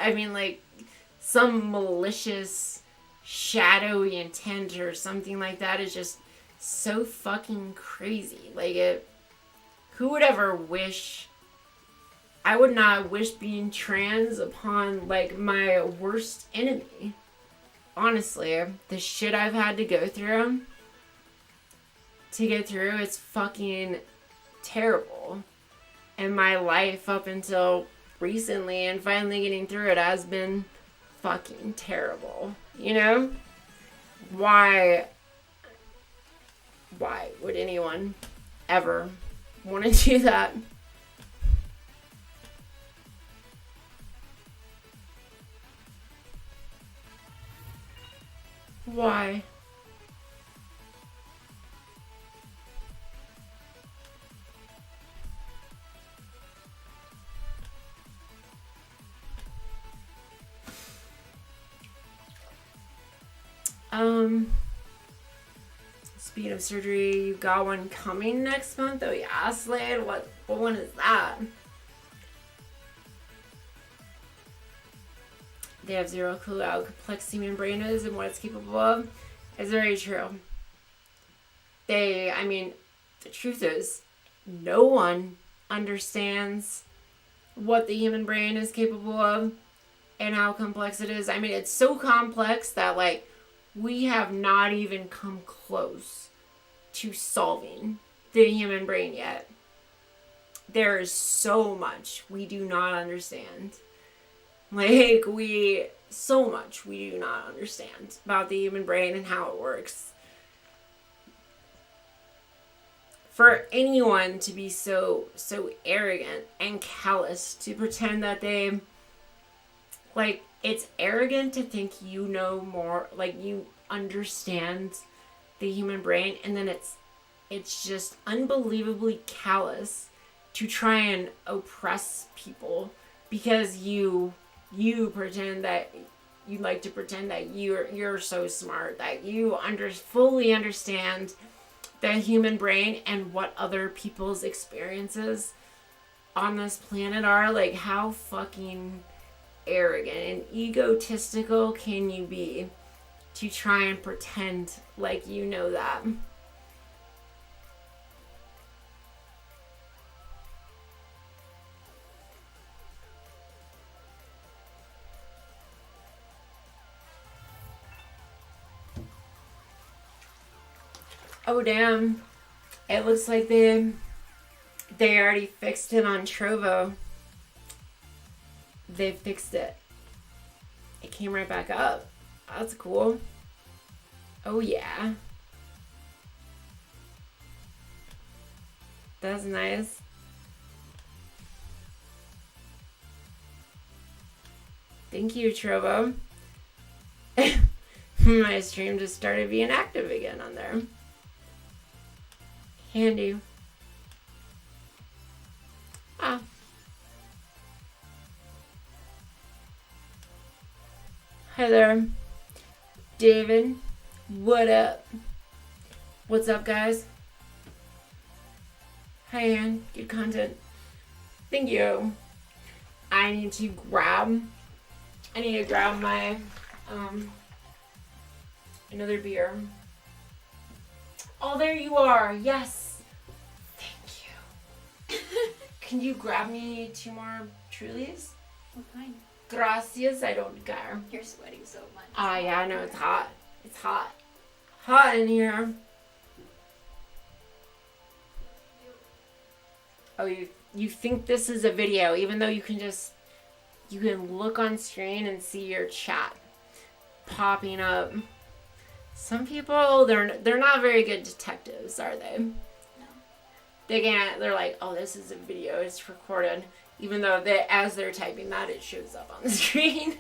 some malicious shadowy intent or something like that is just so fucking crazy. Who would ever wish? I would not wish being trans upon my worst enemy. Honestly, the shit I've had to go through to get through, it's fucking terrible. And my life up until recently and finally getting through it has been fucking terrible. You know? Why would anyone ever want to do that? Why? Speaking of surgery, you got one coming next month? Oh yeah, Slade. What one is that? They have zero clue how complex the human brain is and what it's capable of. It's very true. The truth is, no one understands what the human brain is capable of and how complex it is. I mean, it's so complex that, we have not even come close to solving the human brain yet. There is so much we do not understand. So much we do not understand about the human brain and how it works. For anyone to be so arrogant and callous to pretend that they, it's arrogant to think you know more, you understand the human brain, and then it's just unbelievably callous to try and oppress people because you pretend that you like to pretend that you're so smart, that you fully understand the human brain and what other people's experiences on this planet are. How fucking arrogant and egotistical can you be to try and pretend like you know that? Oh damn, it looks like they already fixed it on Trovo. They fixed it. It came right back up. That's cool. Oh yeah. That's nice. Thank you, Trovo. My stream just started being active again on there. Handy. Hi there. David. What up? What's up, guys? Hi, Ann. Good content. Thank you. I need to grab my another beer. Oh, there you are. Yes. Thank you. Can you grab me 2 more Trulies? What kind? Gracias. I don't care. You're sweating so much. Yeah, I know it's hot. It's hot. Hot in here. Oh, you think this is a video, even though you can look on screen and see your chat popping up. Some people, they're not very good detectives, are they? No. They're like, oh, this is a video, it's recorded. Even though as they're typing that, it shows up on the screen.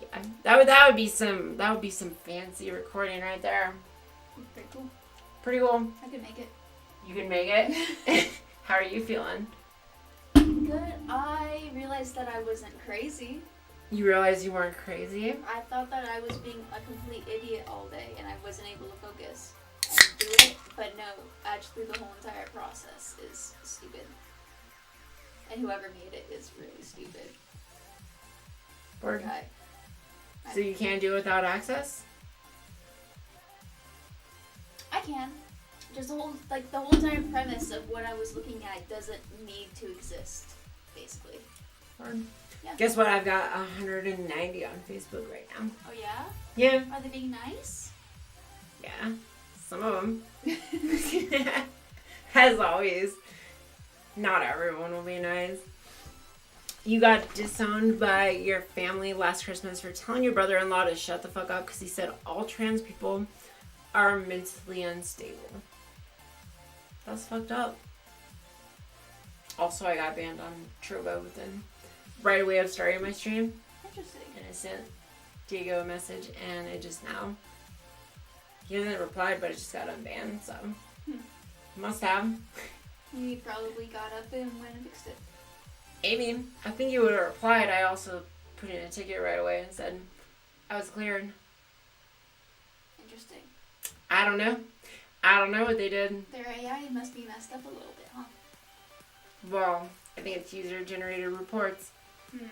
Yeah, that would be some fancy recording right there. Pretty cool. Pretty cool. I could make it. You can make it? How are you feeling? Good. I realized that I wasn't crazy. You realize you weren't crazy? I thought that I was being a complete idiot all day and I wasn't able to focus and do it. But no, actually the whole entire process is stupid. And whoever made it is really stupid. Poor Word. guy. So you can't do it without access? I can. Just the whole entire premise of what I was looking at doesn't need to exist, basically. Word. Yeah. Guess what? I've got 190 on Facebook right now. Oh yeah? Yeah. Are they being nice? Yeah. Some of them. As always. Not everyone will be nice. You got disowned by your family last Christmas for telling your brother-in-law to shut the fuck up because he said all trans people are mentally unstable. That's fucked up. Also, I got banned on Trovo right away of starting my stream. Interesting. And I sent Diego a message and it just now. He hasn't replied, but it just got unbanned, so. Must have. He probably got up and went and fixed it. Amy, I think you would have replied. I also put in a ticket right away and said I was cleared. Interesting. I don't know. I don't know what they did. Their AI must be messed up a little bit, huh? Well, I think it's user-generated reports. It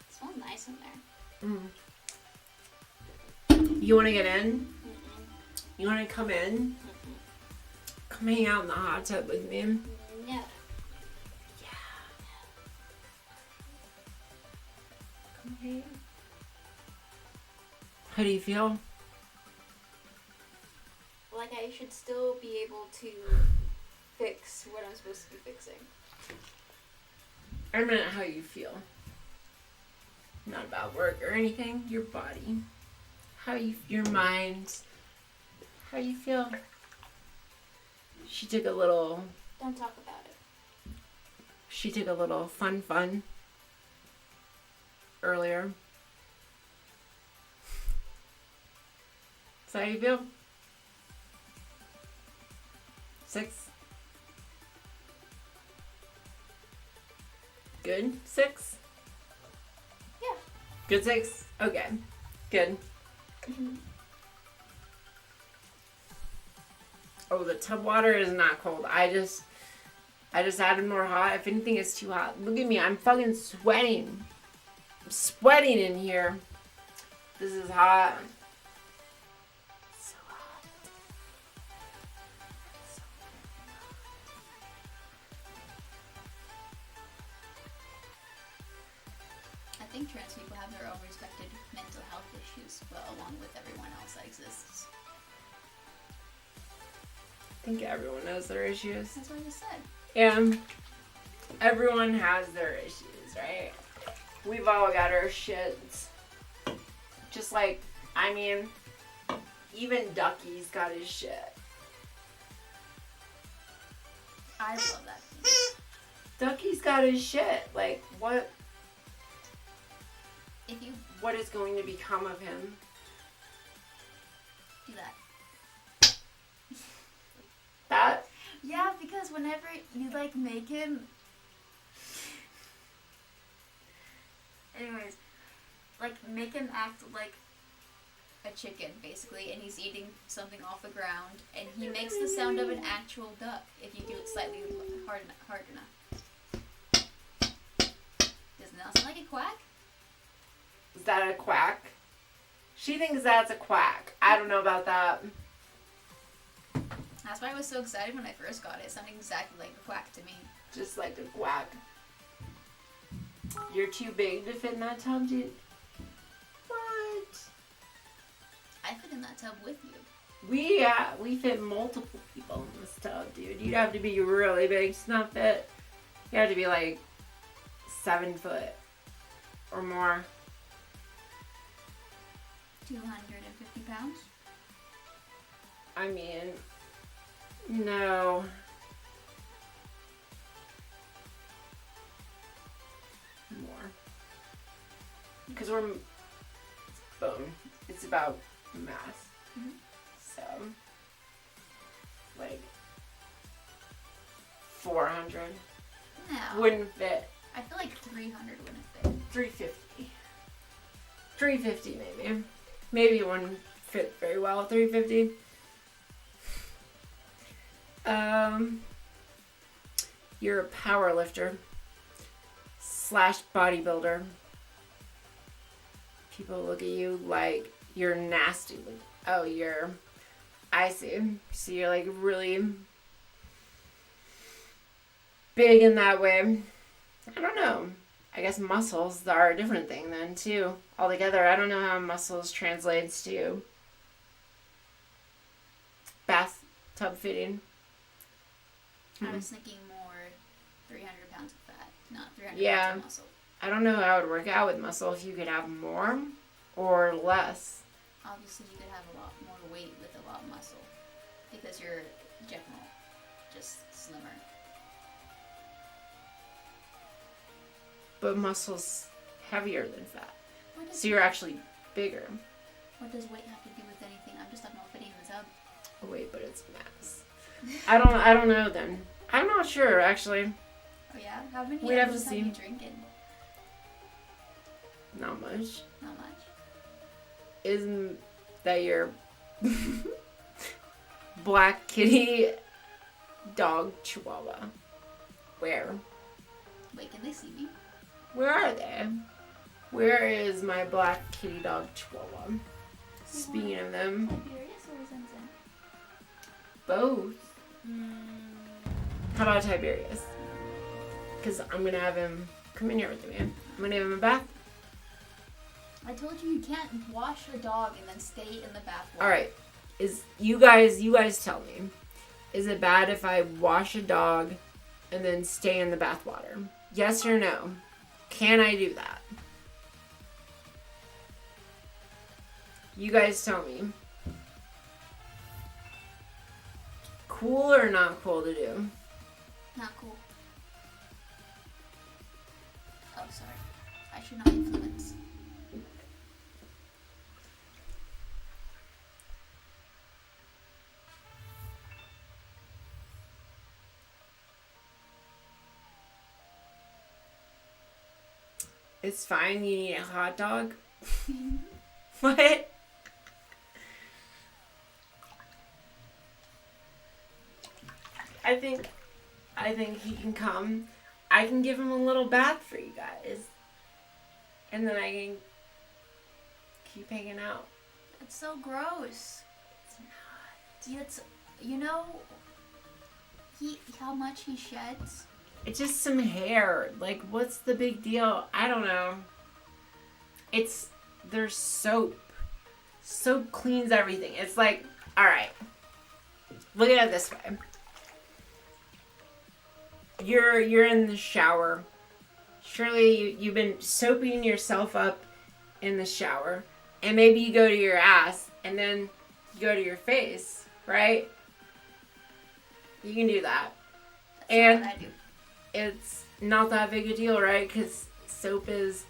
smells nice in there. You want to get in? Mm-mm. You want to come in? Come hang out in the hot tub with me. No. Yeah. Come here. How do you feel? Like I should still be able to fix what I'm supposed to be fixing. I meant how you feel. Not about work or anything. Your body. Your mind. How you feel. She took a little Don't talk about it. fun earlier. So how you feel? 6? Good? 6? Yeah. Good 6? Okay. Good. Oh, the tub water is not cold. I just added more hot. If anything, it's too hot. Look at me. I'm fucking sweating. I'm sweating in here. This is hot. So hot. So I think trans people have their own respected mental health issues, but along with everyone else that exists. I think everyone has their issues. That's what I just said. Yeah. Everyone has their issues, right? We've all got our shits. Just like, I mean, even Ducky's got his shit. I love that. Ducky's got his shit. Like, what If you is going to become of him? do that. That? Yeah, because whenever you like make him Anyways, like, make him act like a chicken, basically, and he's eating something off the ground, and he makes the sound of an actual duck if you do it slightly hard enough. Doesn't that sound like a quack? Is that a quack? She thinks that's a quack. I don't know about that. That's why I was so excited when I first got it. It sounded exactly like a quack to me. Just like a quack. You're too big to fit in that tub, dude. What? I fit in that tub with you. We fit multiple people in this tub, dude. You'd have to be really big to not fit. You have to be like 7 foot or more. 250 pounds? I mean, no. More. Because we're bone. It's about mass. Mm-hmm. So, like, 400 No. wouldn't fit. I feel like 300 wouldn't fit. 350. 350 maybe. Maybe it wouldn't fit very well. 350. You're a power lifter / bodybuilder. People look at you like you're nasty. Oh, I see. So you're like really big in that way. I don't know. I guess muscles are a different thing then too. Altogether, I don't know how muscles translates to bathtub fitting. I was thinking more 300 pounds of fat, not 300 Yeah. pounds of muscle. I don't know how it would work out with muscle if you could have more or less. Obviously, you could have a lot more weight with a lot of muscle because you're general, just slimmer. But muscle's heavier than fat. What does, So you're actually bigger. what does weight have to do with anything? I'm just talking about fitting in the tub. Oh, wait, but it's mass. I don't know then. I'm not sure actually. Oh yeah? How many We'd have to ounces see. you drinking? Not much. Not much. Isn't that your black kitty dog chihuahua? Where? Wait, can they see me? Where are they? Where is my black kitty dog chihuahua? Speaking of them, Tiberius or Zenzen? both. How about Tiberius? Because I'm going to have him come in here with me. I'm going to give him a bath. I told you can't wash a dog and then stay in the bath water. All right. You guys tell me. Is it bad if I wash a dog and then stay in the bath water? Yes or no? Can I do that? You guys tell me. Cool or not cool to do? Not cool. Oh, sorry. I should not influence. It's fine. You need a hot dog? What? I think he can come. I can give him a little bath for you guys. And then I can keep hanging out. It's so gross. It's, you know, how much he sheds? It's just some hair. Like, what's the big deal? I don't know. There's soap. Soap cleans everything. It's like, alright. Look at it this way. You're in the shower. Surely you've been soaping yourself up in the shower. And maybe you go to your ass and then you go to your face, right? You can do that. That's And not what I do. it's not that big a deal, right? Because soap is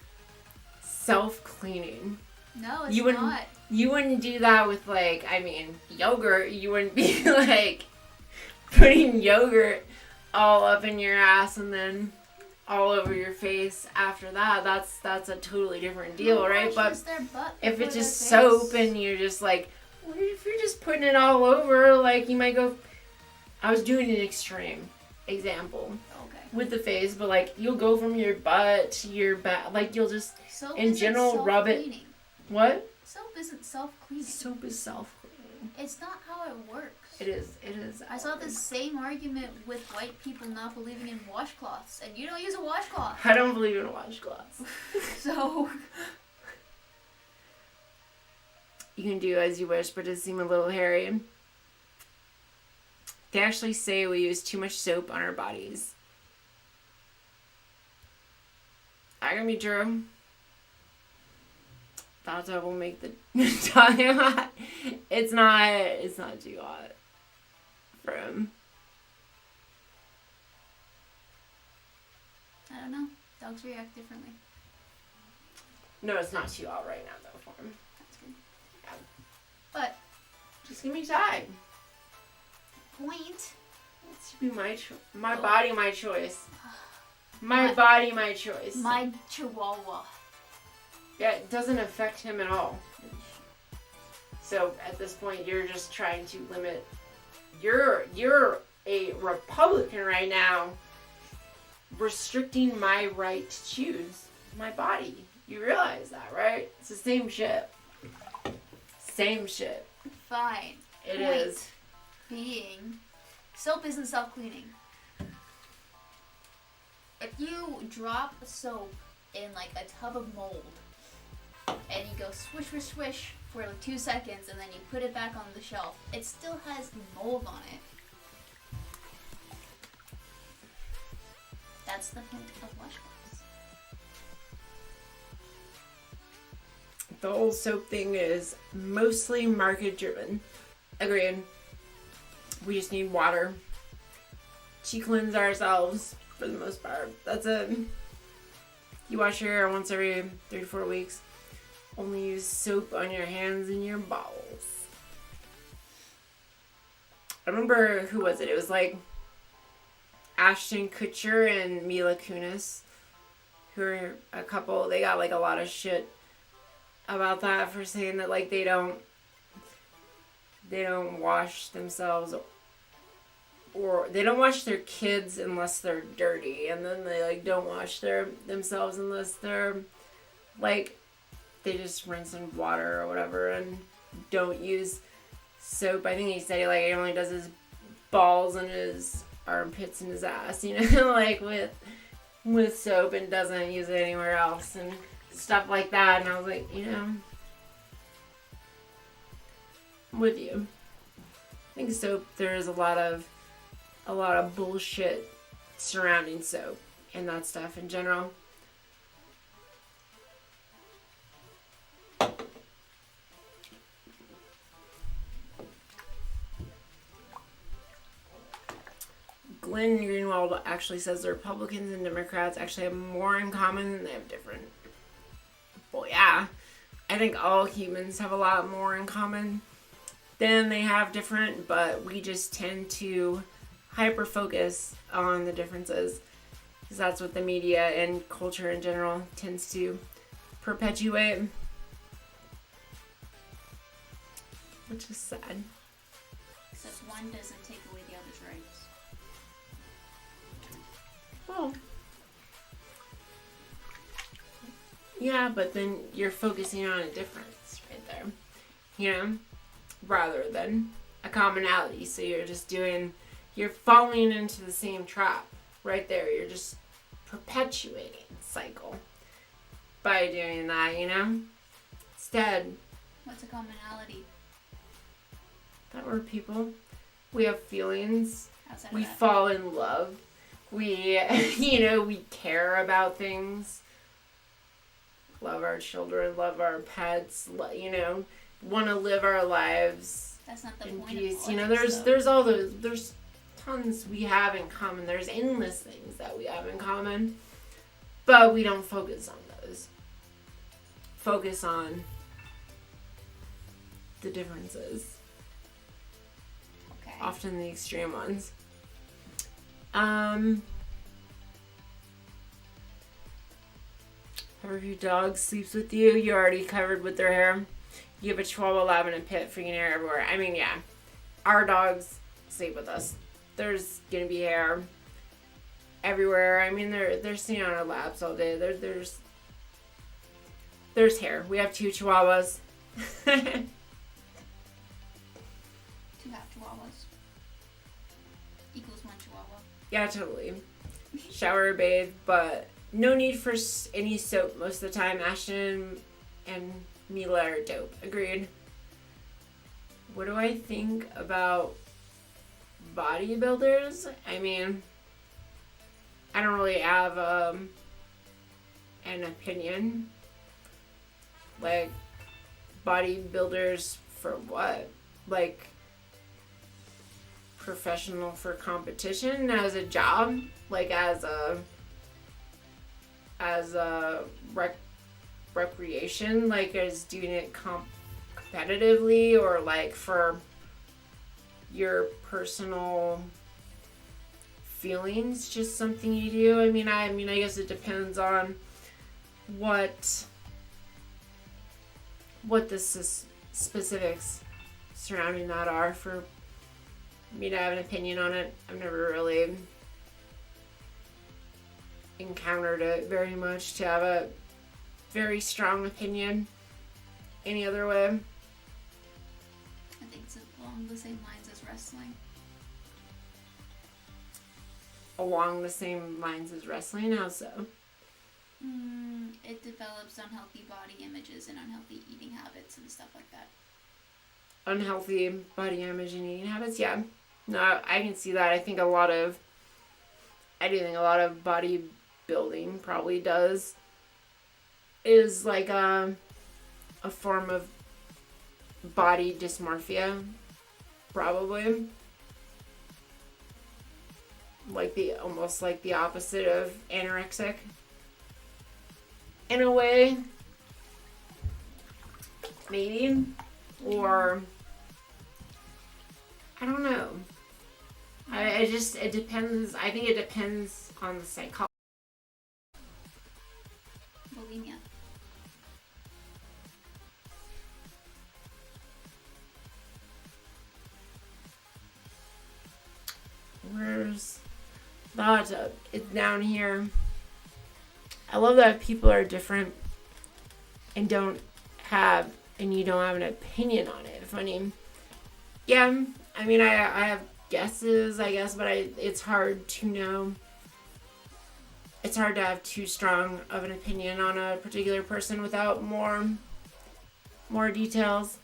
self-cleaning. No, it's You wouldn't, not. you wouldn't do that with, like, I mean, yogurt. You wouldn't be, like, putting yogurt all up in your ass and then all over your face after that, that's a totally different deal, right? But if it's just soap and you're just like, if you're just putting it all over, like you might go. I was doing an extreme example with the face, but like you'll go from your butt to your back, like you'll just soap in general rub it. What? Soap isn't self-cleaning. Soap is self-cleaning. It's not how it works. It is. It is. I saw the same argument with white people not believing in washcloths, and you don't use a washcloth. I don't believe in washcloths. So you can do as you wish, but it seems a little hairy. They actually say we use too much soap on our bodies. That can be true. That's what will make the tongue hot. It's not too hot for him. I don't know. Dogs react differently. No, it's not too hot right now though for him. That's good. Yeah. But Just give me time. point. It should be my body, my choice. My body, my choice. My chihuahua. Yeah, it doesn't affect him at all. So at this point, you're just trying to limit. You're a Republican right now, restricting my right to choose my body. You realize that, right? It's the same shit. Same shit. Fine. It Point is. Being, soap isn't self-cleaning. If you drop soap in like a tub of mold, and you go swish, swish, swish for like 2 seconds, and then you put it back on the shelf, it still has mold on it. That's the point of washcloths. The whole soap thing is mostly market driven. Agreed. We just need water to cleanse ourselves for the most part. That's it. You wash your hair once every 3 to 4 weeks. Only use soap on your hands and your balls. I remember, who was it? It was like Ashton Kutcher and Mila Kunis, who are a couple. They got like a lot of shit about that for saying that like they don't wash themselves, or they don't wash their kids unless they're dirty, and then they like don't wash themselves unless they're like, they just rinse in water or whatever and don't use soap. I think he said he only does his balls and his armpits and his ass, you know, like with soap, and doesn't use it anywhere else and stuff like that. And I was like, you know, I'm with you. I think soap, there is a lot of bullshit surrounding soap and that stuff in general. Glenn Greenwald actually says the Republicans and Democrats actually have more in common than they have different. Well, yeah. I think all humans have a lot more in common than they have different, but we just tend to hyper-focus on the differences, because that's what the media and culture in general tends to perpetuate, which is sad. Except one doesn't take away the other's rights. Well, yeah, but then you're focusing on a difference right there, you know, rather than a commonality. So you're falling into the same trap right there. You're just perpetuating the cycle by doing that, you know? Instead, What's a commonality? that we're people. We have feelings. Outside We of that. fall in love. We, we care about things. Love our children, love our pets, want to live our lives That's not the in point peace. of politics, There's all those, there's tons we have in common. There's endless things that we have in common, but we don't focus on those. Focus on the differences. Okay. Often the extreme ones. If your dog sleeps with you, you're already covered with their hair. You have a Chihuahua lab in a pit, freaking hair everywhere. I mean, yeah, our dogs sleep with us. There's gonna be hair everywhere. I mean, they're sitting on our laps all day. There's hair. We have 2 Chihuahuas. 2 half chihuahuas equals 1 chihuahua. Yeah, totally. Shower, bathe, but no need for any soap most of the time. Ashton and Mila are dope. Agreed. What do I think about bodybuilders? I mean, I don't really have an opinion. Like, bodybuilders for what? Like, professional for competition as a job? Like, as a recreation? Like, as doing it competitively, or like for your personal feelings, just something you do? I mean, I guess it depends on what the specifics surrounding that are for me to have an opinion on it. I've never really encountered it very much to have a very strong opinion any other way. I think it's along the same lines as wrestling. Along the same lines as wrestling? How so? It develops unhealthy body images and unhealthy eating habits and stuff like that. Unhealthy body image and eating habits? Yeah. No, I can see that. I do think a lot of bodybuilding probably is like a form of body dysmorphia, probably. Like almost like the opposite of anorexic. In a way, maybe, or I don't know. It depends. I think it depends on the psychology. Bulimia. Where's the hot tub? It's down here. I love that people are different and you don't have an opinion on it. Funny. Yeah, I mean, I have guesses, I guess, but it's hard to know. It's hard to have too strong of an opinion on a particular person without more details.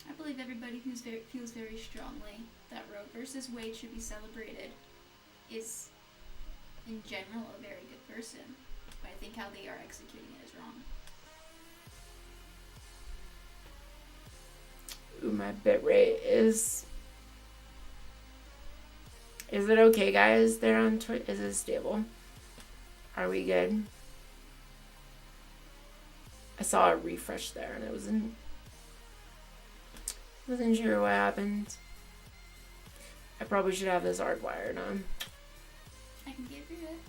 I believe everybody who feels very strongly that Roe versus Wade should be celebrated is, in general, a very good person. But I think how they are executing it is wrong. Ooh, my bit rate is it okay, guys? They're on Twitch. Is it stable? Are we good? I saw a refresh there and it wasn't sure what happened. I probably should have this hardwired on. I can get through it.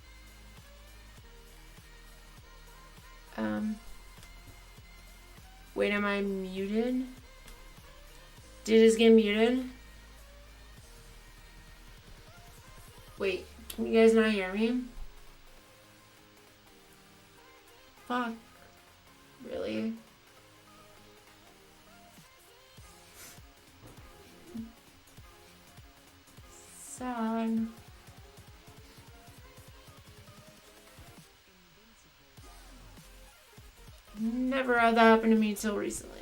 Wait, am I muted? Did it just get muted? Wait, can you guys not hear me? Fuck. Really? Sad. Never had that happen to me until recently.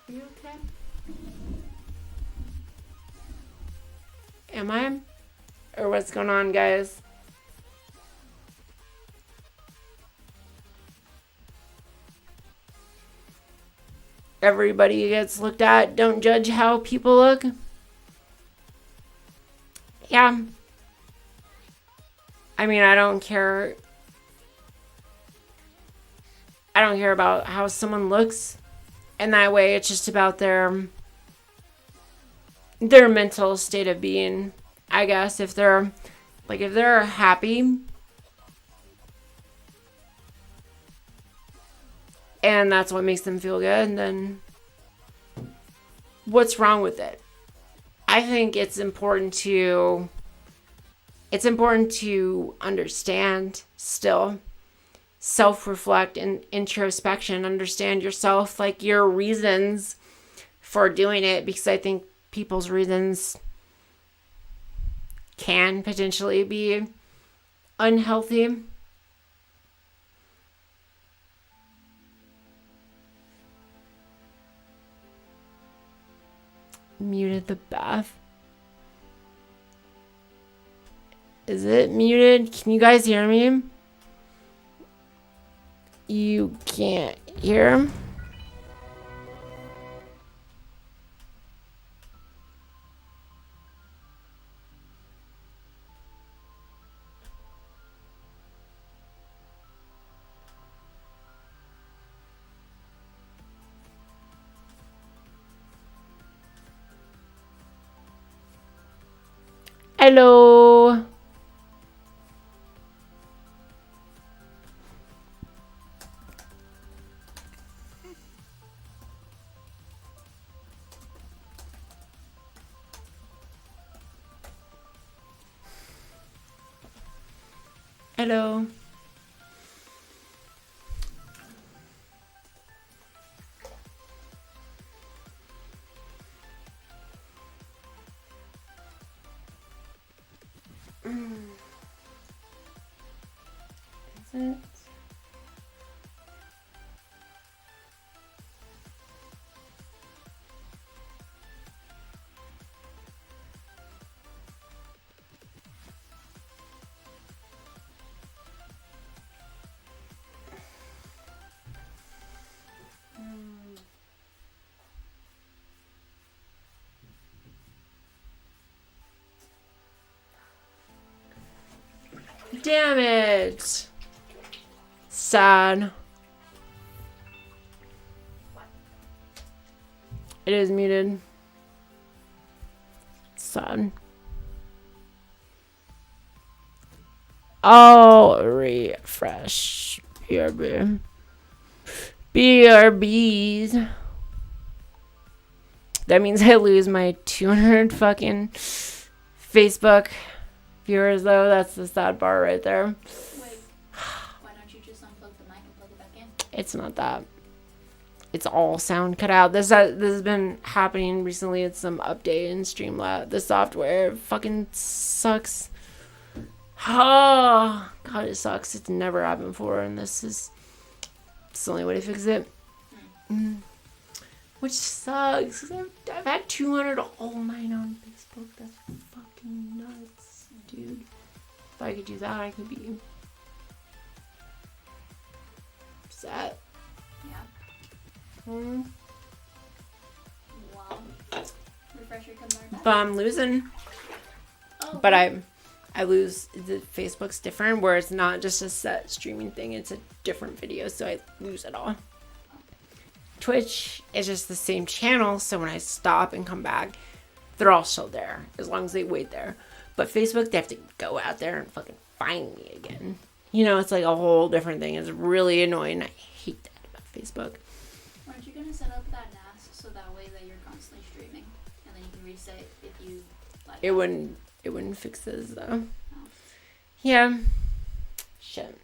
Are you okay? Am I? Or what's going on, guys? Everybody gets looked at. Don't judge how people look. Yeah. I mean, I don't care I don't care about how someone looks in that way. It's just about their mental state of being, I guess. If they're happy and that's what makes them feel good, then what's wrong with it? I think it's important to understand still, self-reflect and introspection, understand yourself, like your reasons for doing it, because I think people's reasons can potentially be unhealthy. Muted the bath. Is it muted? Can you guys hear me? You can't hear? Hello. Hello. Is it? Damn it. Sad. It is muted. Sad. I'll refresh. BRB. BRBs. That means I lose my 200 fucking Facebook viewers, though. That's the sad part right there. Wait, why don't you just unplug the mic and plug it back in? It's not that. It's all sound cut out. This has been happening recently. It's some update in Streamlabs. The software fucking sucks. Oh, God, it sucks. It's never happened before, and it's the only way to fix it. Which sucks. 'Cause I've had 200 all mine on Facebook. That's fucking nuts, dude. If I could do that, I could be set. Yeah. Hmm. Wow. Refresher coming back. But I'm losing. Oh, But I lose. The Facebook's different, where it's not just a set streaming thing. It's a different video, so I lose it all. Twitch is just the same channel, so when I stop and come back, they're all still there, as long as they wait there. But Facebook, they have to go out there and fucking find me again. You know, it's like a whole different thing. It's really annoying. I hate that about Facebook. aren't you gonna set up that NAS so that way that you're constantly streaming, and then you can reset if you like? It wouldn't fix this though. Yeah. Shit.